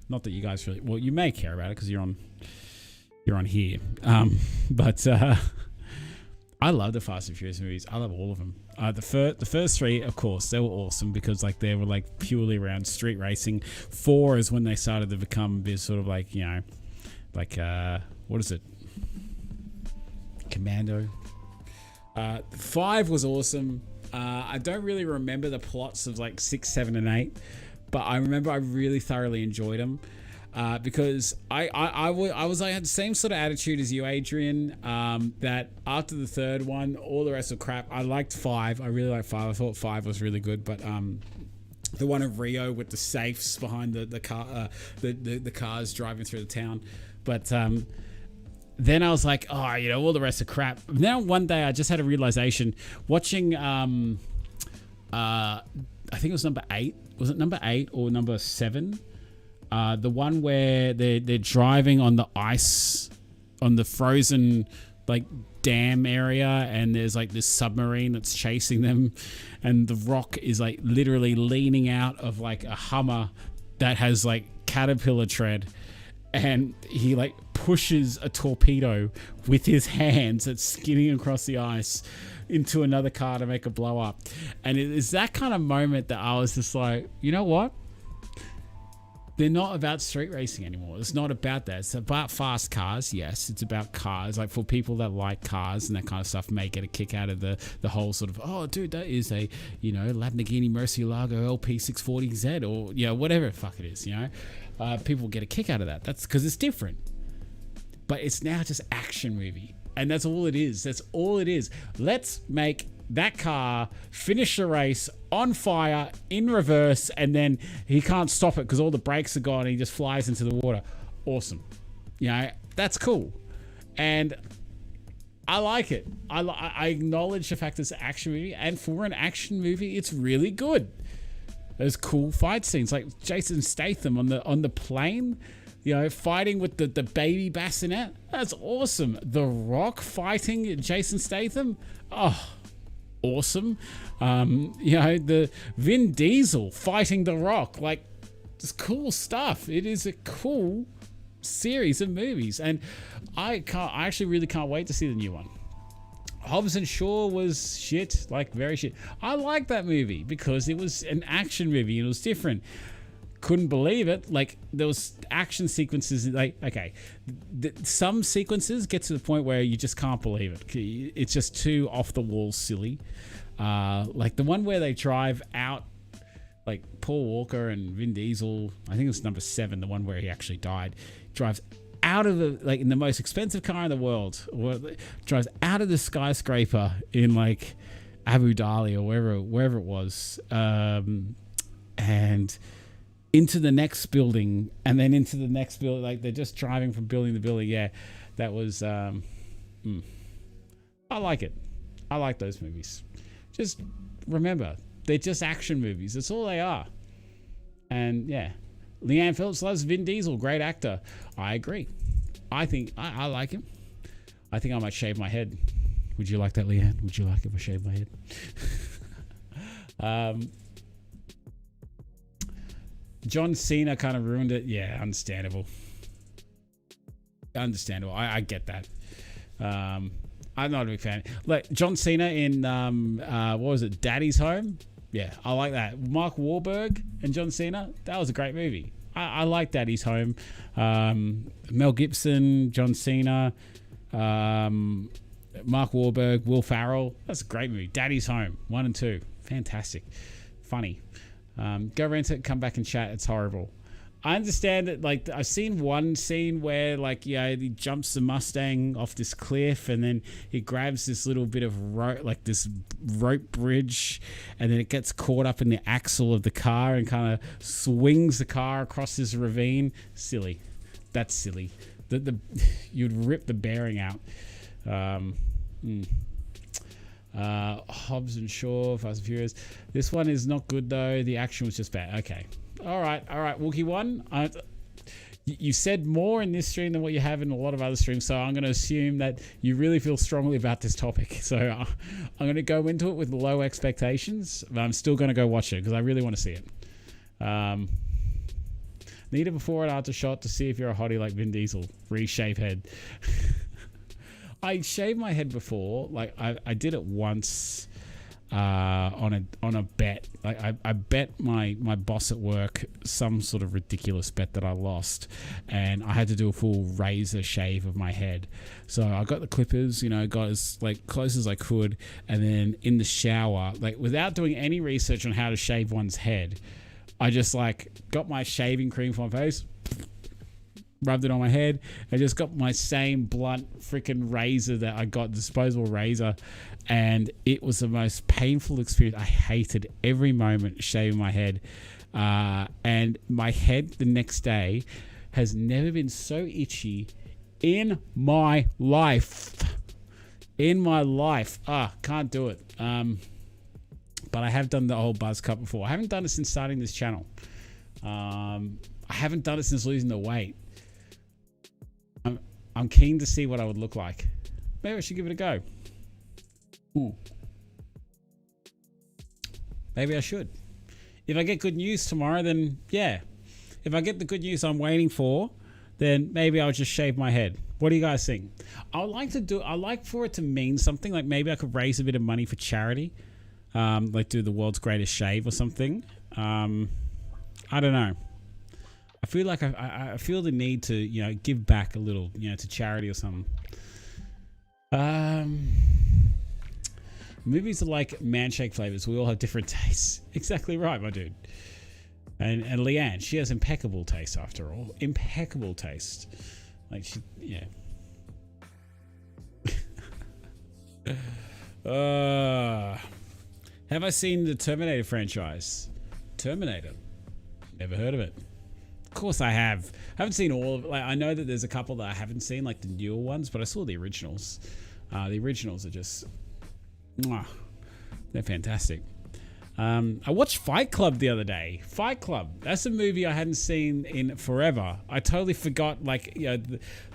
Not that you guys really... Well, you may care about it because you're on here. But... I love the Fast and Furious movies. I love all of them. The first three, of course, they were awesome because like they were like purely around street racing. 4 is when they started to become this sort of like, you know, like what is it? Commando. 5 was awesome. I don't really remember the plots of like 6, 7, and 8, but I remember I really thoroughly enjoyed them. Because I was like, I had the same sort of attitude as you, Adrian, that after the third one, all the rest of crap. I liked 5. I really liked 5. I thought 5 was really good, but the one of Rio with the safes behind the car, the cars driving through the town. But then I was like, oh, you know, all the rest of crap. Now one day I just had a realization watching I think it was number 8. Was it number 8 or number 7? The one where they're driving on the ice, on the frozen like dam area, and there's like this submarine that's chasing them, and the Rock is like literally leaning out of like a Hummer that has like caterpillar tread, and he like pushes a torpedo with his hands that's skidding across the ice into another car to make a blow up. And it is that kind of moment that I was just like, you know what? They're not about street racing anymore. It's not about that. It's about fast cars. Yes, it's about cars. Like for people that like cars and that kind of stuff, may get a kick out of the whole sort of, oh, dude, that is a, you know, Lamborghini Murcielago LP640Z, or, you know, whatever the fuck it is, you know. People get a kick out of that. That's because it's different. But it's now just action movie. And that's all it is. That's all it is. Let's make that car finished the race on fire in reverse, and then he can't stop it because all the brakes are gone and he just flies into the water. Awesome. You know, that's cool. And I like it. I acknowledge the fact it's an action movie, and for an action movie, it's really good. There's cool fight scenes like Jason Statham on the plane, you know, fighting with the baby bassinet. That's awesome. The Rock fighting Jason Statham. Oh, awesome. You know, the Vin Diesel fighting The Rock. Like, it's cool stuff. It is a cool series of movies, and I actually really can't wait to see the new one. Hobbs and Shaw was shit, like very shit. I like that movie because it was an action movie and it was different. Couldn't believe it. Like, there was action sequences, like, okay, some sequences get to the point where you just can't believe it. It's just too off the wall silly. Like the one where they drive out, like Paul Walker and Vin Diesel, I think it's number 7, the one where he actually died, drives out of the, like, in the most expensive car in the world, drives out of the skyscraper in like Abu Dhabi or wherever it was, and into the next building, and then into the next building. Like, they're just driving from building to building. Yeah, that was I like it. I like those movies. Just remember, they're just action movies. That's all they are. And yeah, Leanne Phillips loves Vin Diesel, great actor. I agree. I think I like him. I think I might shave my head. Would you like that, Leanne? Would you like if I shave my head? John Cena kind of ruined it. Yeah, understandable. I get that. I'm not a big fan. Like John Cena in what was it, Daddy's Home? Yeah, I like that. Mark Wahlberg and John Cena. That was a great movie. I like Daddy's Home. Mel Gibson, John Cena, Mark Wahlberg, Will Ferrell. That's a great movie. Daddy's Home 1 and 2, fantastic, funny. Go rent it, come back and chat. It's horrible. I understand that, like, I've seen one scene where, like, yeah, he jumps the Mustang off this cliff, and then he grabs this little bit of rope, like this rope bridge, and then it gets caught up in the axle of the car and kind of swings the car across this ravine. Silly. That's silly. You'd rip the bearing out. Hobbs and Shaw, Fast and Furious. This one is not good though. The action was just bad. Okay. All right. Wookie one. You said more in this stream than what you have in a lot of other streams, so I'm going to assume that you really feel strongly about this topic. So I'm going to go into it with low expectations, but I'm still going to go watch it because I really want to see it. Need a before and after shot to see if you're a hottie like Vin Diesel. Reshave head. I shaved my head before. Like I did it once on a bet. Like I bet my boss at work some sort of ridiculous bet that I lost, and I had to do a full razor shave of my head. So I got the clippers, you know, got as like close as I could, and then in the shower, like without doing any research on how to shave one's head, I just like got my shaving cream for my face, rubbed it on my head, and just got my same blunt freaking razor that I got, disposable razor, and it was the most painful experience. I hated every moment shaving my head, and my head the next day has never been so itchy in my life. Can't do it. But I have done the old buzz cut before. I haven't done it since starting this channel. I haven't done it since losing the weight. I'm keen to see what I would look like. Maybe I should give it a go. Maybe I should. If I get good news tomorrow, then yeah. If I get the good news I'm waiting for, then maybe I'll just shave my head. What do you guys think? I like for it to mean something. Like maybe I could raise a bit of money for charity. Like do the world's greatest shave or something. I don't know. I feel like I feel the need to, you know, give back a little, you know, to charity or something. Movies are like manshake flavors. We all have different tastes. Exactly right, my dude. And Leanne, she has impeccable taste after all. Impeccable taste. Like she, yeah. Have I seen the Terminator franchise? Terminator. Never heard of it. Of course I have. I haven't seen all of it. Like, I know that there's a couple that I haven't seen, like the newer ones, but I saw the originals. The originals are just... Mwah, they're fantastic. I watched Fight Club the other day. Fight Club. That's a movie I hadn't seen in forever. I totally forgot, like, you know,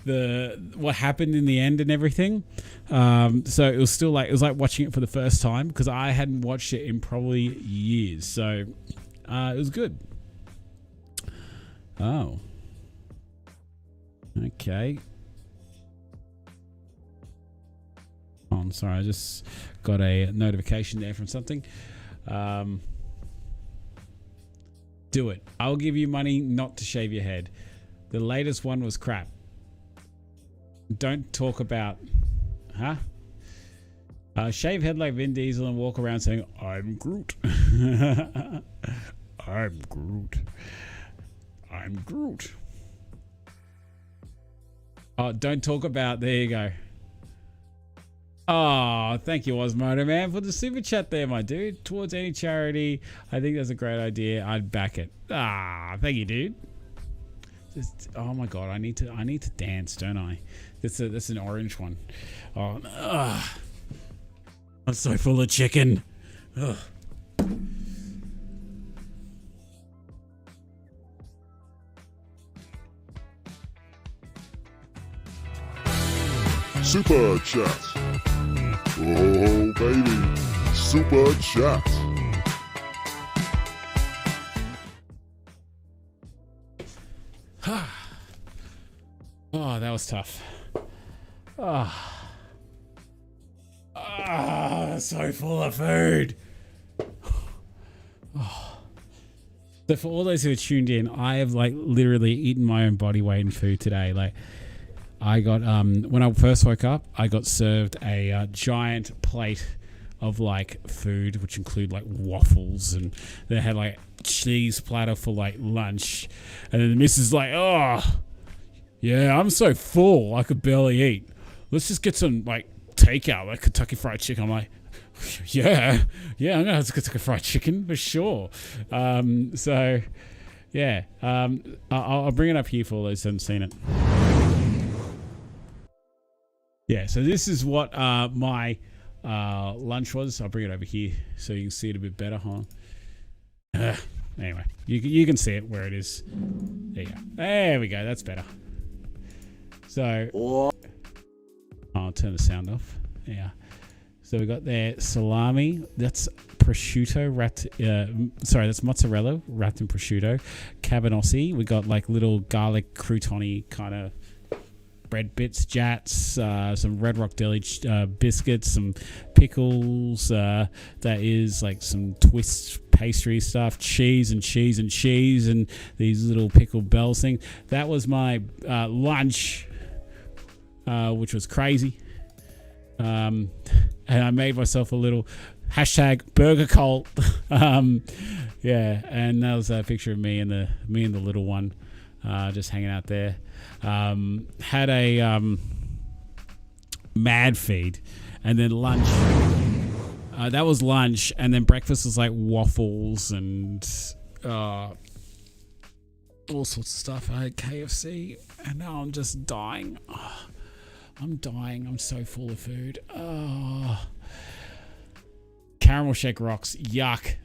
the what happened in the end and everything. So it was still like, it was like watching it for the first time because I hadn't watched it in probably years. So it was good. Oh. Okay. Oh, I'm sorry. I just got a notification there from something. Do it. I'll give you money not to shave your head. The latest one was crap. Don't talk about... Huh? Shave head like Vin Diesel and walk around saying, I'm Groot. I'm Groot. I'm Groot. Oh, don't talk about... There you go. Oh, thank you, Osmodo Man, for the super chat there, my dude. Towards any charity, I think that's a great idea. I'd back it. Ah, thank you, dude. Just, oh my god, I need to dance, don't I? That's an orange one. Oh, I'm so full of chicken. Ugh. Super Chat. Oh, baby. Super Chat. Oh, that was tough. So full of food. So for all those who are tuned in, I have like literally eaten my own body weight in food today. Like, I got when I first woke up, I got served a giant plate of like food, which include like waffles, and they had like cheese platter for like lunch, and then the missus like, oh yeah, I'm so full I could barely eat. Let's just get some like takeout, like Kentucky Fried Chicken. I'm like, yeah, I'm gonna have to Kentucky Fried Chicken for sure. So yeah, I'll bring it up here for all those who haven't seen it. Yeah, so this is what my lunch was. I'll bring it over here so you can see it a bit better, huh? Anyway, you can see it where it is. There you go. There we go. That's better. So I'll turn the sound off. Yeah. So we got there salami. That's prosciutto wrapped. That's mozzarella wrapped in prosciutto. Cabanossi. We got like little garlic croutony kind of bread bits, jats, some Red Rock Deli biscuits, some pickles, that is like some twist pastry stuff, cheese and these little pickle bells thing. That was my lunch, which was crazy. And I made myself a little #burger cult. Yeah, and that was a picture of me and the little one, just hanging out there. Had a mad feed, and then lunch. That was lunch, and then breakfast was like waffles and all sorts of stuff. I had KFC, and now I'm just dying. I'm dying. I'm so full of food. Caramel shake rocks. Yuck.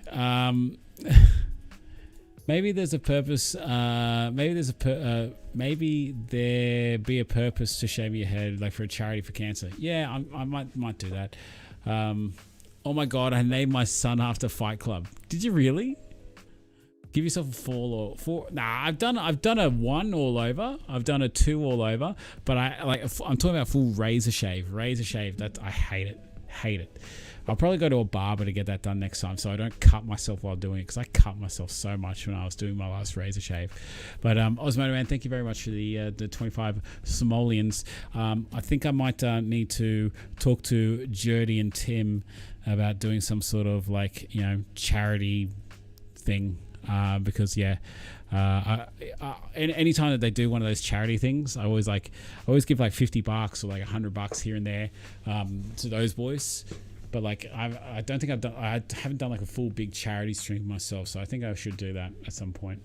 Maybe there's a purpose. Maybe there be a purpose to shave your head, like for a charity for cancer. Yeah, I might do that. Oh my god, I named my son after Fight Club. Did you really? Give yourself a 4 or 4. Nah, I've done a 1 all over. I've done a 2 all over. But I'm talking about full razor shave. That I hate it. I'll probably go to a barber to get that done next time, so I don't cut myself while doing it, because I cut myself so much when I was doing my last razor shave. But Osmodo Man, thank you very much for the 25 simoleons. I think I might need to talk to Jody and Tim about doing some sort of like, charity thing, because anytime that they do one of those charity things, I always give like $50 or like $100 here and there to those boys. But like I don't think I haven't done like a full big charity stream myself, so I think I should do that at some point.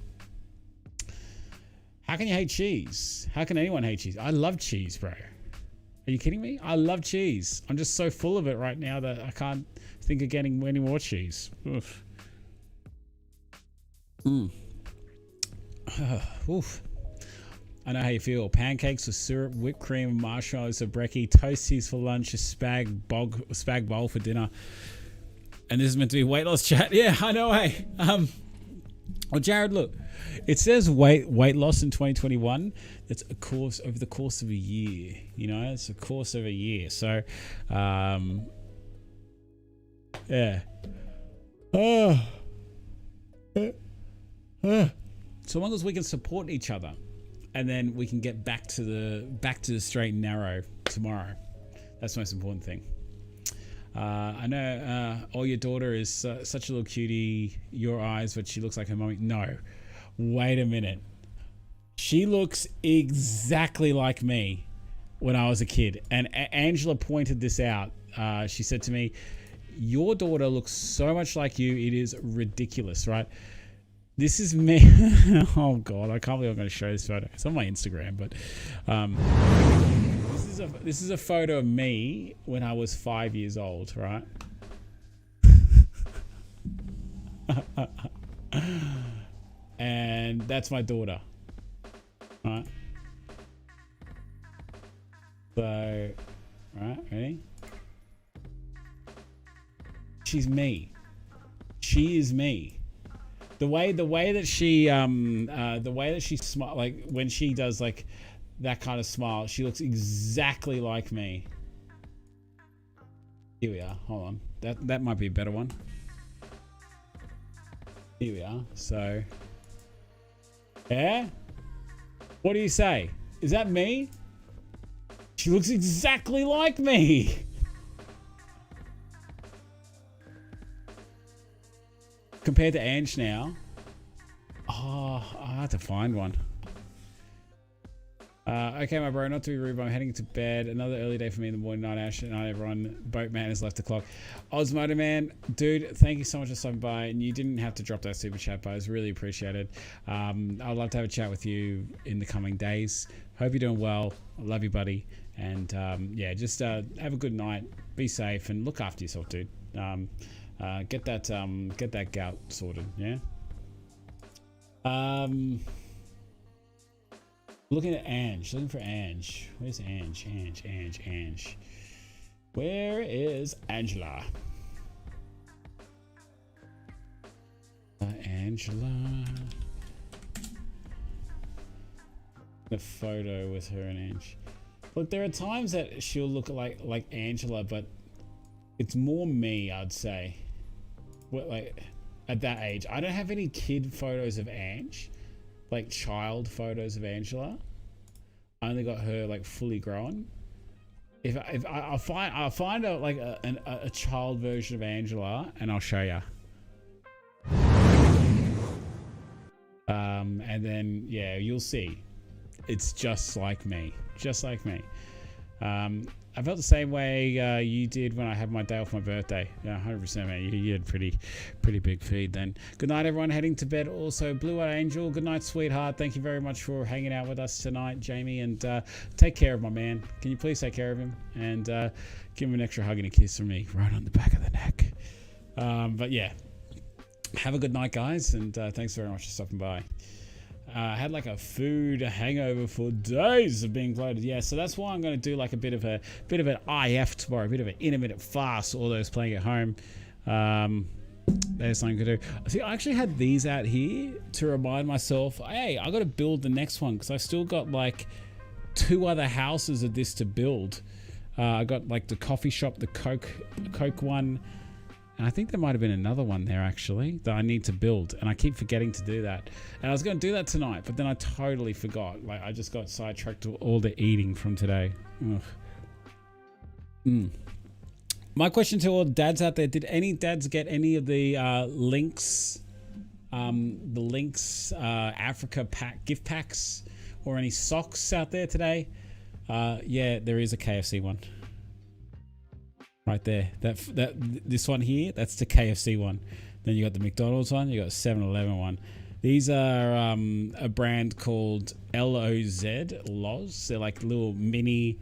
How can you hate cheese? How can anyone hate cheese? I love cheese, bro. Are you kidding me? I love cheese. I'm just so full of it right now that I can't think of getting any more cheese. Oof. Oof. I know how you feel. Pancakes with syrup, whipped cream, marshmallows for brekkie, toasties for lunch, a spag bowl for dinner. And this is meant to be weight loss chat. Yeah, I know. Hey, well, Jared, look, it says weight loss in 2021. It's a course over the course of a year. You know, it's a course of a year. So, yeah. So long as we can support each other, and then we can get back to the straight and narrow tomorrow. That's the most important thing. I know, your daughter is such a little cutie. Your eyes, but she looks like her mommy. No, wait a minute. She looks exactly like me when I was a kid. And Angela pointed this out. She said to me, "Your daughter looks so much like you. It is ridiculous, right?" This is me. Oh God, I can't believe I'm going to show this photo. It's on my Instagram, but this is a photo of me when I was 5 years old, right? And that's my daughter, right? So, right, ready? She's me. She is me. The way that she smile, like when she does like that kind of smile, she looks exactly like me. Here we are. Hold on. That might be a better one. Here we are. So, yeah. What do you say? Is that me? She looks exactly like me. Compared to Ange now. Oh, I have to find one. Okay, my bro, not to be rude, but I'm heading to bed. Another early day for me in the morning. Night, Ash. Night, everyone. Boatman has left the clock. Osmotor Man, dude, thank you so much for stopping by. And you didn't have to drop that super chat, but it's really appreciated. I'd love to have a chat with you in the coming days. Hope you're doing well. I love you, buddy. And yeah, just have a good night. Be safe and look after yourself, dude. Get that gout sorted, yeah. Looking at Ange, looking for Ange. Where's Ange? Ange. Where is Angela? Angela. The photo with her and Ange. Look, there are times that she'll look like Angela, but it's more me, I'd say. What, like at that age, I don't have any kid photos of Ange, like child photos of Angela. I only got her like fully grown. If I'll find a child version of Angela and I'll show you. And then yeah, you'll see. It's just like me, I felt the same way you did when I had my day off my birthday. Yeah, 100%, man. You had pretty big feed then. Good night, everyone. Heading to bed. Also, Blue Eyed Angel. Good night, sweetheart. Thank you very much for hanging out with us tonight, Jamie. And take care of my man. Can you please take care of him and give him an extra hug and a kiss from me, right on the back of the neck. But yeah, have a good night, guys, and thanks very much for stopping by. I had like a food hangover for days of being bloated. Yeah, so that's why I'm going to do like a bit of an IF tomorrow, a bit of an intermittent fast. All those playing at home, there's something to do. See, I actually had these out here to remind myself, hey, I got to build the next one because I still got like 2 other houses of this to build. I got like the coffee shop, the Coke one. And I think there might have been another one there actually that I need to build, and I keep forgetting to do that. And I was going to do that tonight, but then I totally forgot. Like I just got sidetracked to all the eating from today. My question to all the dads out there: did any dads get any of the links, Africa gift packs, or any socks out there today? Yeah, there is a KFC one. right there. This one here, that's the KFC one. Then you got the McDonald's one, you got 7-Eleven one. These are a brand called LOZ. They're like little mini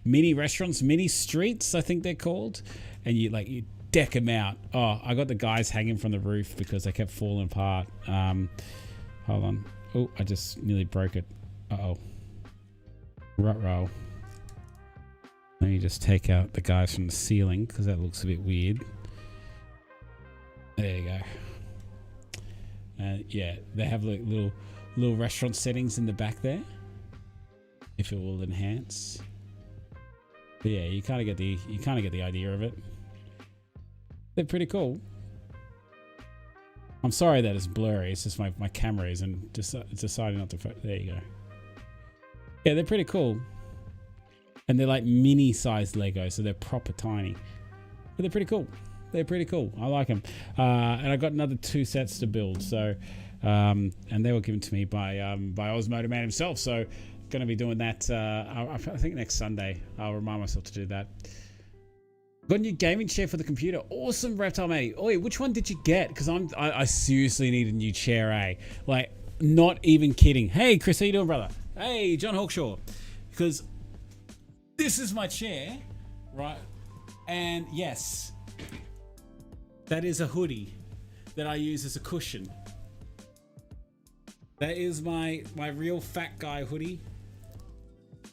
restaurants, mini streets, I think they're called. And you deck them out. Oh, I got the guys hanging from the roof because they kept falling apart. Hold on. Oh, I just nearly broke it. Uh-oh. Ruh-roh. Let me just take out the guys from the ceiling because that looks a bit weird. There you go. Yeah, they have like little restaurant settings in the back there. If it will enhance. But yeah, you kind of get the idea of it. They're pretty cool. I'm sorry that it's blurry. It's just my camera isn't deciding not to. There you go. Yeah, they're pretty cool. And they're like mini-sized Lego, so they're proper tiny. But they're pretty cool. They're pretty cool. I like them. And I got another 2 sets to build. So, and they were given to me by Osmoto Man himself. So, going to be doing that. I think next Sunday. I'll remind myself to do that. Got a new gaming chair for the computer. Awesome, Reptile Matey. Oi, which one did you get? Because I seriously need a new chair, eh? Like, not even kidding. Hey, Chris, how you doing, brother? Hey, John Hawkshaw. Because this is my chair, right? And yes, that is a hoodie that I use as a cushion. That is my real fat guy hoodie.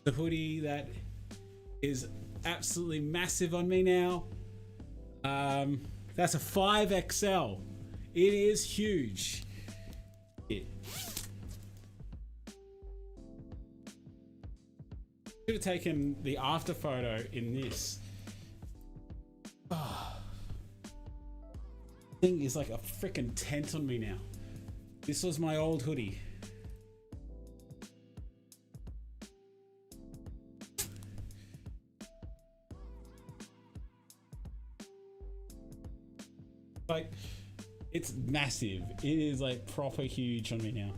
The hoodie that is absolutely massive on me now. That's a 5XL. It is huge. Should have taken the after photo in this. Thing is like a freaking tent on me now. This was my old hoodie. Like, it's massive. It is like proper huge on me now.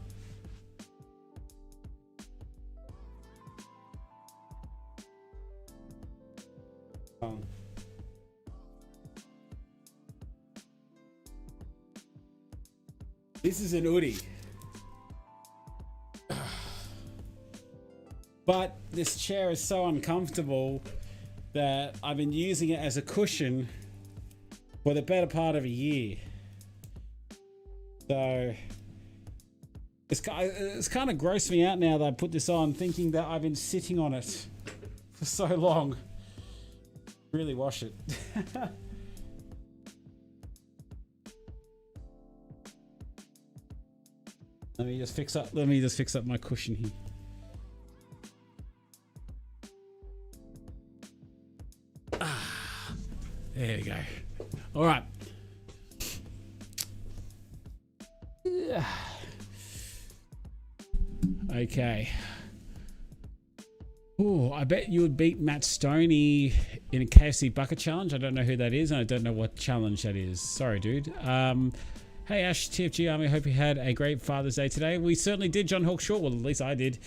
This is an hoodie. But this chair is so uncomfortable that I've been using it as a cushion for the better part of a year. So it's kind of grossed me out now that I put this on, thinking that I've been sitting on it for so long. Really wash it. Let me just fix up my cushion here. There we go. All right. Okay. Oh, I bet you would beat Matt Stoney in a KFC bucket challenge. I don't know who that is, and I don't know what challenge that is. Sorry, dude. Hey, Ash, TFG Army. Hope you had a great Father's Day today. We certainly did, John Hawkshaw. Well, at least I did.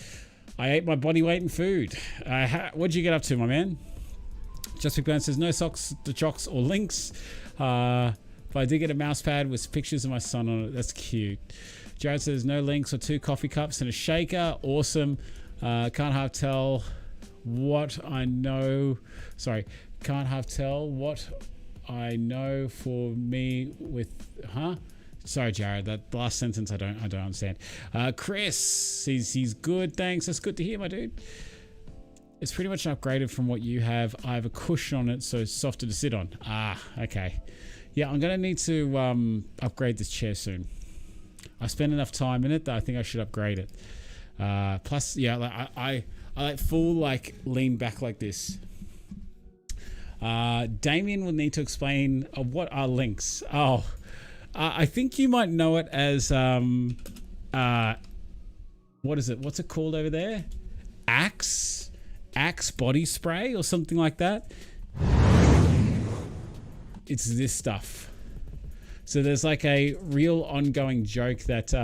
I ate my body weight in food. What'd you get up to, my man? Just Big Burn says, no socks, the chocks, or links. But I did get a mouse pad with pictures of my son on it. That's cute. Jared says, no links or 2 coffee cups and a shaker. Awesome. Can't half tell what I know. Sorry. Can't half tell what I know for me with... Huh? Sorry, Jared. That last sentence I don't understand. Chris, he's good. Thanks. That's good to hear, my dude. It's pretty much upgraded from what you have. I have a cushion on it, so it's softer to sit on. Ah, okay. Yeah, I'm gonna need to upgrade this chair soon. I spent enough time in it that I think I should upgrade it. Plus, yeah, like I like full like lean back like this. Damien will need to explain what are links. Oh. I think you might know it as, what is it? What's it called over there? Axe body spray or something like that. It's this stuff. So there's like a real ongoing joke that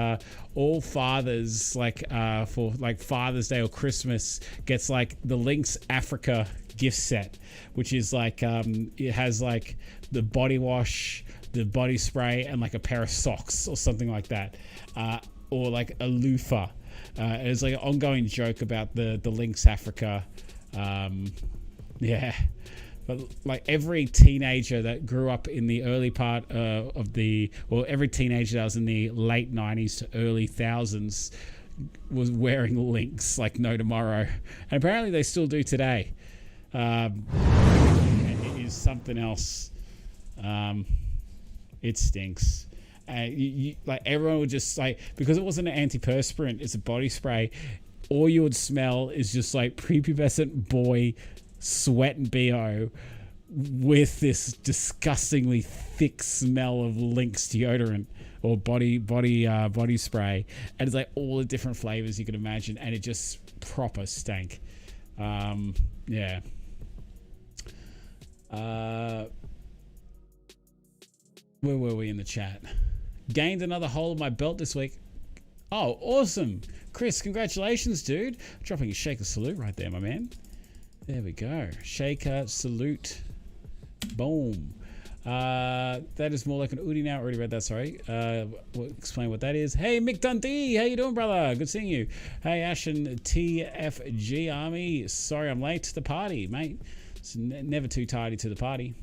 all fathers, like for like Father's Day or Christmas, gets like the Lynx Africa gift set, which is like it has like the body wash, the body spray, and like a pair of socks or something like that, or like a loofah. It's like an ongoing joke about the Lynx Africa. Yeah. But like every teenager that grew up in the early part every teenager that was in the late 90s to early thousands was wearing Lynx like no tomorrow. And apparently they still do today. It is something else. It stinks. Like everyone would just like, because it wasn't an antiperspirant, it's a body spray, all you would smell is just like prepubescent boy sweat and BO with this disgustingly thick smell of Lynx deodorant or body spray, and it's like all the different flavors you could imagine, and it just proper stank. Yeah. Where were we in the chat? Gained another hole in my belt this week. Oh, awesome. Chris, congratulations, dude. Dropping a shaker salute right there, my man. There we go. Shaker salute. Boom. That is more like an Udi now. I already read that, sorry. We'll explain what that is. Hey, Mick Dundee. How you doing, brother? Good seeing you. Hey, Ash and TFG Army. Sorry I'm late to the party, mate. It's never too tardy to the party.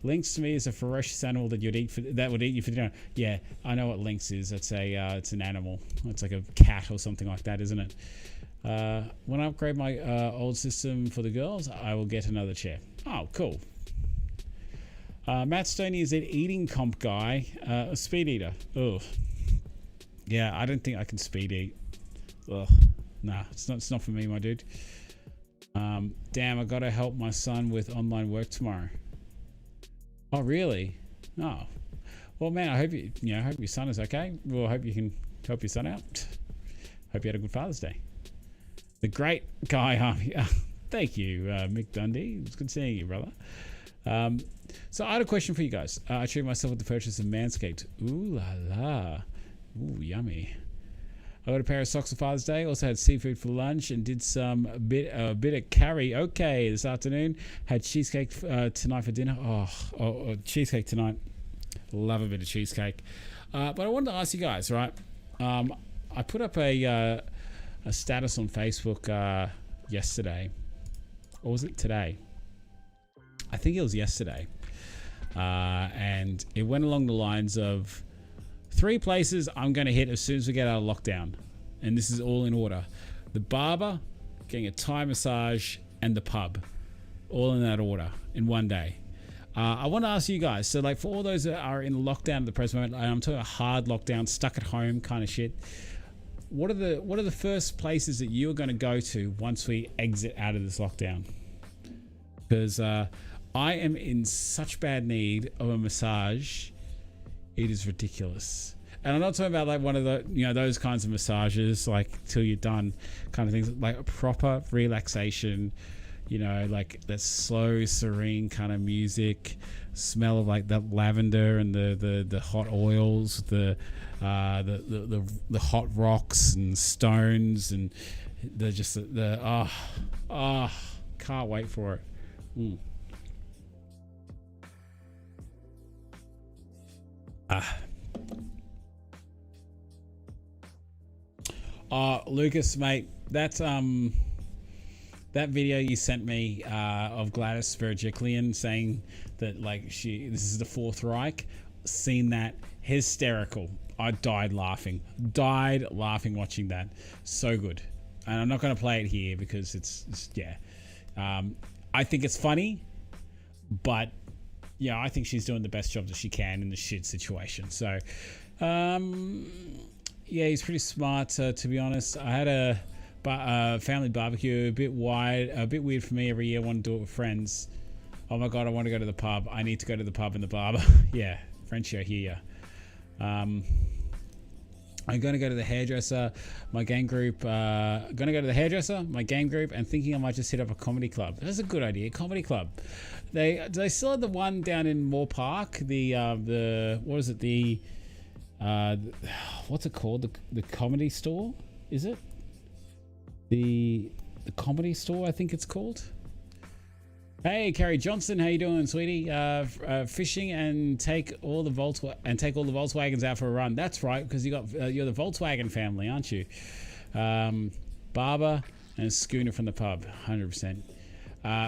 Lynx to me is a ferocious animal that would eat you for dinner. Yeah, I know what lynx is. It's an animal. It's like a cat or something like that, isn't it? When I upgrade my old system for the girls, I will get another chair. Oh, cool. Matt Stoney is an eating comp guy. A speed eater. Ugh. Yeah, I don't think I can speed eat. Ugh. Nah, it's not for me, my dude. Damn, I gotta help my son with online work tomorrow. Oh, really? Oh. Well, man, I hope hope your son is okay. Well, I hope you can help your son out. Hope you had a good Father's Day. The great guy Army. Thank you, Mick Dundee. It was good seeing you, brother. So I had a question for you guys. I treated myself with the purchase of Manscaped. Ooh la la. Ooh, yummy. I got a pair of socks for Father's Day. Also had seafood for lunch and did a bit of karaoke this afternoon. Had cheesecake tonight for dinner. Oh, cheesecake tonight. Love a bit of cheesecake. But I wanted to ask you guys, right? I put up a status on Facebook yesterday. Or was it today? I think it was yesterday. And it went along the lines of 3 places I'm going to hit as soon as we get out of lockdown. And this is all in order. The barber, getting a Thai massage, and the pub. All in that order in one day. I want to ask you guys, so like for all those that are in lockdown at the present moment, I'm talking a hard lockdown, stuck at home kind of shit. What are the first places that you're going to go to once we exit out of this lockdown? Because I am in such bad need of a massage. It is ridiculous. And I'm not talking about like one of the, those kinds of massages, like till you're done kind of things, like a proper relaxation, like that slow, serene kind of music, smell of like that lavender and the hot oils, the hot rocks and stones, and can't wait for it. Lucas, mate, that video you sent me of Gladys Berejiklian saying that like this is the Fourth Reich, seen that, hysterical. I died laughing watching that. So good. And I'm not going to play it here because it's I think it's funny, but I think she's doing the best job that she can in the shit situation. So he's pretty smart, to be honest. I had a family barbecue, a bit weird for me every year. I want to do it with friends. Oh my god, I want to go to the pub. I need to go to the pub and the barber. Yeah, Frenchie, I hear ya. I'm going to go to the hairdresser, my game group. And thinking I might just hit up a comedy club. That's a good idea, comedy club. Do they still have the one down in Moore Park? What's it called? The comedy store? Is it? The comedy store, I think it's called. Hey, Carrie Johnson, how you doing, sweetie? Fishing and take all the Volkswagens out for a run. That's right, because you're the Volkswagen family, aren't you? Barber and Schooner from the pub, 100%.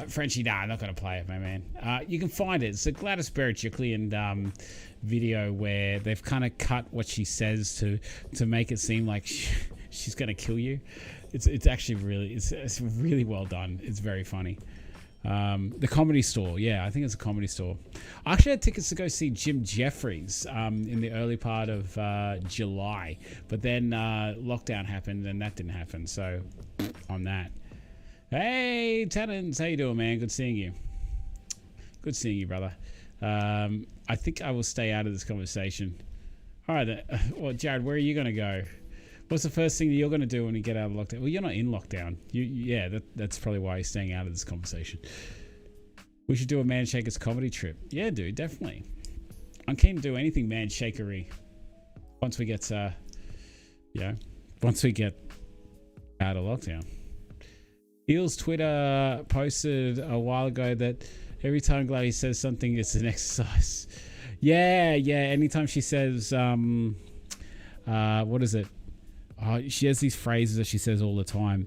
Frenchie, nah, I'm not going to play it, my man. You can find it. It's a Gladys Berejiklian video where they've kind of cut what she says to make it seem like she's going to kill you. It's actually it's really well done. It's very funny. The Comedy Store. Yeah, I think it's a Comedy Store. I actually had tickets to go see Jim Jeffries in the early part of July, but then lockdown happened and that didn't happen. So on that. Hey, Tannins, how you doing, man? Good seeing you. Good seeing you, brother. I think I will stay out of this conversation. All right, well, Jared, where are you going to go? What's the first thing that you're going to do when you get out of lockdown? Well, you're not in lockdown. Yeah, that's probably why you're staying out of this conversation. We should do a Man Shakers comedy trip. Yeah, dude, definitely. I'm keen to do anything Man Shakery once we get, once we get out of lockdown. Eel's Twitter posted a while ago that every time Gladys says something, it's an exercise. Yeah. Anytime she says, what is it? She has these phrases that she says all the time.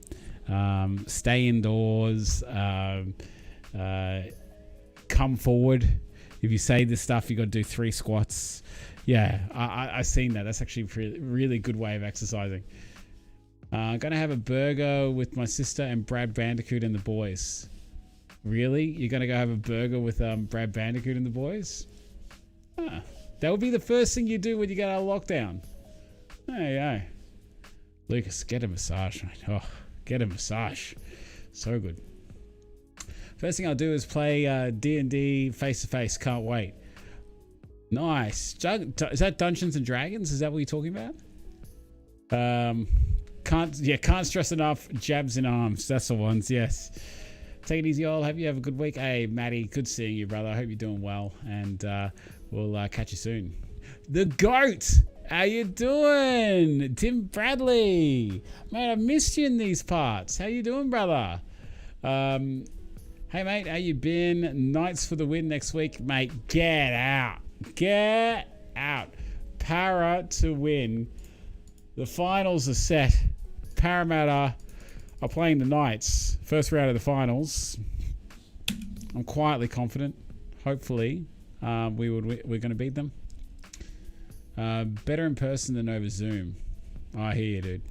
Stay indoors. Come forward. If you say this stuff, you got to do 3 squats. Yeah, I've seen that. That's actually a really good way of exercising. Gonna have a burger with my sister and Brad Bandicoot and the boys. Really? You're gonna go have a burger with Brad Bandicoot and the boys? That would be the first thing you do when you get out of lockdown. Hey. Lucas, get a massage, mate. Oh, get a massage. So good. First thing I'll do is play D&D face-to-face. Can't wait. Nice. Is that Dungeons and Dragons? Is that what you're talking about? Can't stress enough. Jabs in arms. That's the ones. Yes. Take it easy, all. Hope you have a good week. Hey, Matty. Good seeing you, brother. I hope you're doing well, and we'll catch you soon. The GOAT. How you doing? Tim Bradley. Mate, I missed you in these parts. How you doing, brother? Hey, mate. How you been? Knights for the win next week. Mate, get out. Get out. Para to win. The finals are set. Parramatta are playing the Knights. First round of the finals. I'm quietly confident. Hopefully, we're going to beat them. Better in person than over Zoom. I hear you, dude.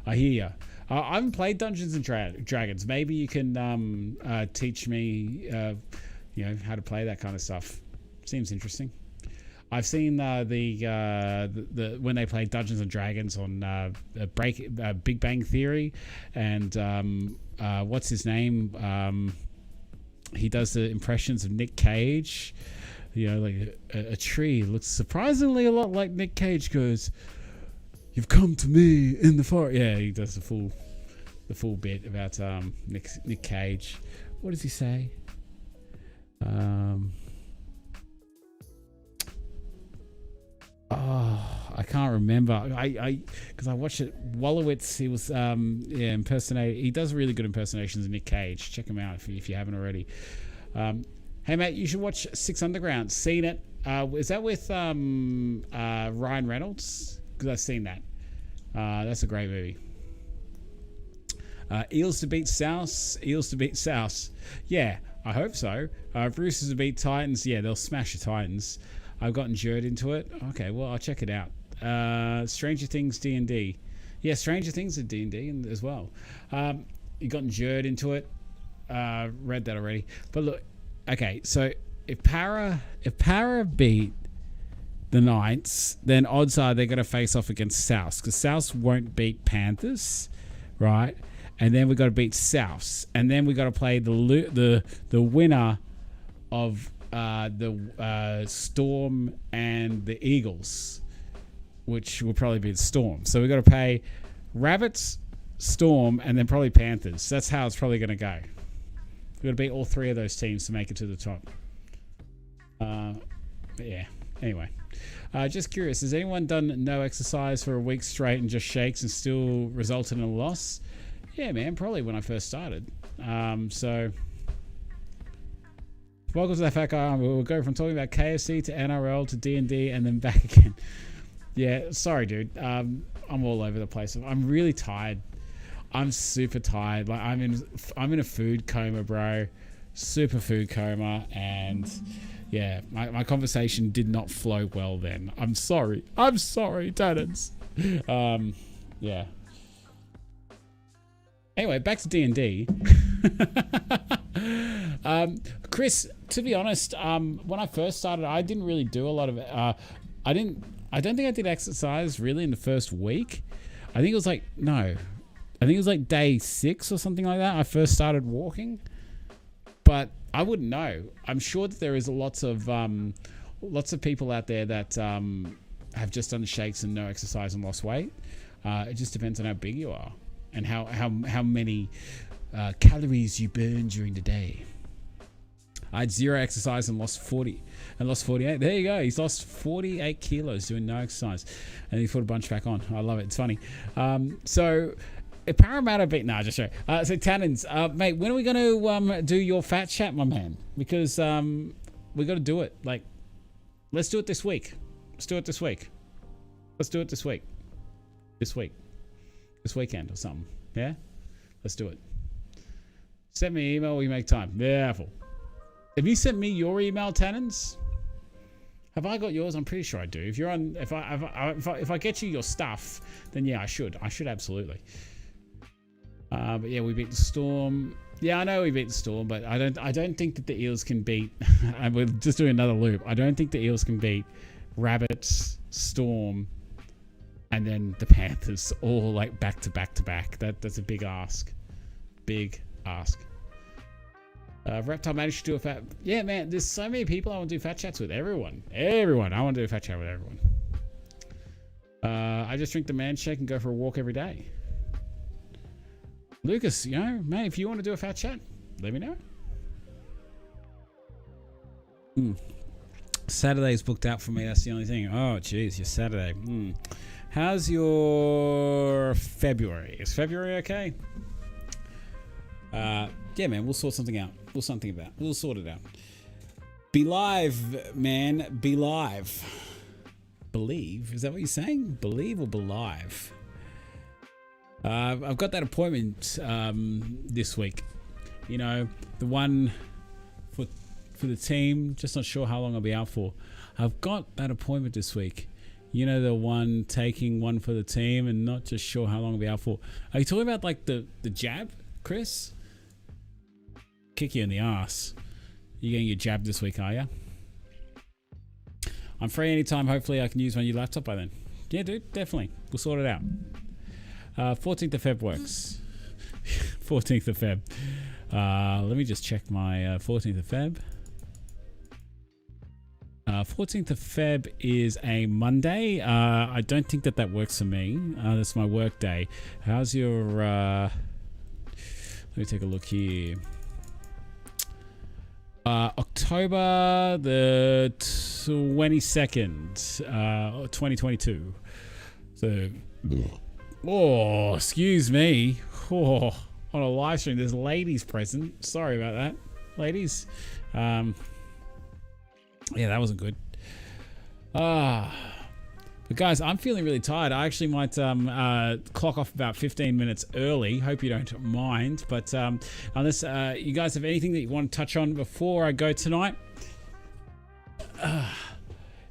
I hear you. I haven't played Dungeons and Dragons. Maybe you can teach me, how to play that kind of stuff. Seems interesting. I've seen the when they play Dungeons and Dragons on Big Bang Theory, and what's his name? He does the impressions of Nick Cage. Like a tree looks surprisingly a lot like Nick Cage. Goes, "You've come to me in the forest." Yeah, he does the full bit about Nick Cage. What does he say? I can't remember. I because I watched it. Wolowitz, he was impersonate. He does really good impersonations of Nick Cage. Check him out if you haven't already. Hey mate, you should watch Six Underground. Seen it? Is that with Ryan Reynolds? Because I've seen that. That's a great movie. Eels to beat South. Eels to beat South. Yeah, I hope so. Roosters to beat Titans. Yeah, they'll smash the Titans. I've gotten Jerd into it. Okay, well, I'll check it out. Stranger Things D&D. Yeah, Stranger Things are D&D as well. You've gotten Jerd into it. Read that already. But look, okay, so if Para beat the Knights, then odds are they're going to face off against South, because South won't beat Panthers, right? And then we got to beat South, and then we got to play the winner of the Storm and the Eagles, which will probably be the Storm. So we got to play Rabbits, Storm, and then probably Panthers. That's how it's probably going to go. We've got to beat all 3 of those teams to make it to the top. But yeah, anyway. Just curious, has anyone done no exercise for a week straight and just shakes and still resulted in a loss? Yeah, man, probably when I first started. So Welcome to that fat guy. We'll go from talking about KFC to NRL to D&D and then back again. Yeah, sorry, dude. I'm all over the place. I'm really tired. I'm super tired. Like I'm in a food coma, bro. Super food coma, and yeah, my conversation did not flow well then. I'm sorry, Tannins. Yeah. Anyway, back to D&D. Chris, to be honest, when I first started, I didn't really do a lot of I don't think I did exercise really in the first week. I think it was like day 6 or something like that. I first started walking, but I wouldn't know. I'm sure that there is lots of people out there that have just done the shakes and no exercise and lost weight. It just depends on how big you are and how many calories you burn during the day. I had 0 exercise and lost 48. There you go. He's lost 48 kilos doing no exercise, and he put a bunch back on. I love it. It's funny. So Parramatta beat. Nah, just show. So Tannins, mate, when are we going to do your fat chat, my man? Because we got to do it. Like, let's do it this week. Let's do it this week. This weekend or something. Yeah. Let's do it. Send me an email. We make time. Yeah, Apple. Have you sent me your email, Tannins? Have I got yours? I'm pretty sure I do. If you're on, if I get you your stuff, then yeah, I should absolutely. But yeah, we beat the Storm. Yeah, I know we beat the Storm, but I don't think that the Eels can beat. And we're just doing another loop. I don't think the Eels can beat Rabbits, Storm, and then the Panthers all like back to back to back. That's a big ask. Big ask. Reptile managed to do a fat... Yeah, man, there's so many people I want to do fat chats with. Everyone. I want to do a fat chat with everyone. I just drink the man shake and go for a walk every day. Lucas, you know, man, if you want to do a fat chat, let me know. Saturday's booked out for me. That's the only thing. Oh, jeez, your Saturday. How's your February? Is February okay? Yeah, man, we'll sort something out. We'll sort it out. Be live, man. Be live. Believe? Is that what you're saying? Believe or believe? I've got that appointment this week. You know, the one for the team. Just not sure how long I'll be out for. I've got that appointment this week. You know, the one taking one for the team and not just sure how long I'll be out for. Are you talking about like the jab, Chris? Kick you in the ass. You getting your jab this week, are you? I'm free anytime. Hopefully I can use my new laptop by then. Yeah, dude, definitely. We'll sort it out. 14th of Feb works. 14th of Feb. Let me just check my 14th of Feb. 14th of Feb is a Monday. I don't think that works for me. That's my work day. How's your... let me take a look here. October the 22nd, 2022. So, oh, excuse me. Oh, on a live stream, there's ladies present. Sorry about that, ladies. Yeah, that wasn't good. But guys, I'm feeling really tired. I actually might clock off about 15 minutes early. Hope you don't mind. But unless you guys have anything that you want to touch on before I go tonight,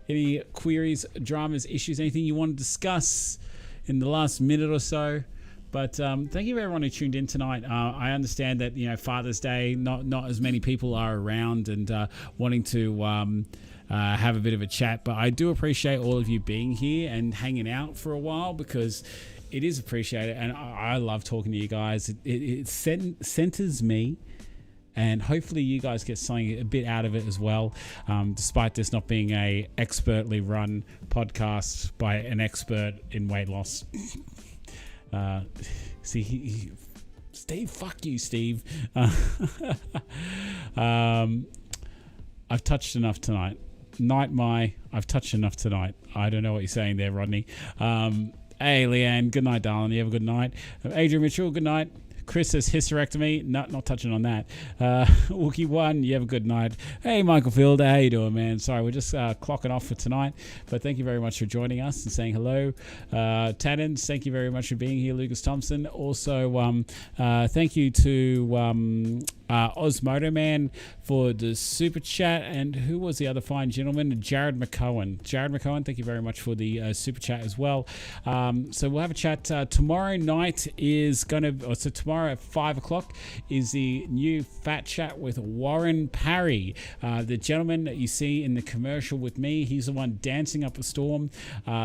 any queries, dramas, issues, anything you want to discuss in the last minute or so. But thank you for everyone who tuned in tonight. I understand that, you know, Father's Day, not as many people are around and wanting to have a bit of a chat, but I do appreciate all of you being here and hanging out for a while because it is appreciated, and I love talking to you guys. It centers me, and hopefully you guys get something a bit out of it as well, despite this not being a expertly run podcast by an expert in weight loss. See, Steve, fuck you, Steve. I've touched enough tonight. I've touched enough tonight. I don't know what you're saying there, Rodney. Hey, Leanne, good night, darling. You have a good night. Adrian Mitchell, good night. Chris says hysterectomy. Not touching on that. Wookie1, you have a good night. Hey, Michael Field, how you doing, man? Sorry, we're just clocking off for tonight, but thank you very much for joining us and saying hello. Tannins, thank you very much for being here. Lucas Thompson. Also, thank you to Osmodo Man for the super chat, and who was the other fine gentleman? Jared McCohen. Thank you very much for the super chat as well. So we'll have a chat tomorrow night. Tomorrow at 5 o'clock is the new Fat Chat with Warren Parry, the gentleman that you see in the commercial with me. He's the one dancing up a storm.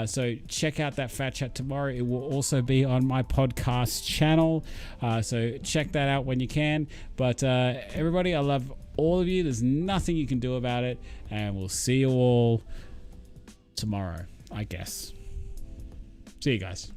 So check out that Fat Chat tomorrow. It will also be on my podcast channel. So check that out when you can. But everybody, I love all of you. There's nothing you can do about it. And we'll see you all tomorrow, I guess. See you guys.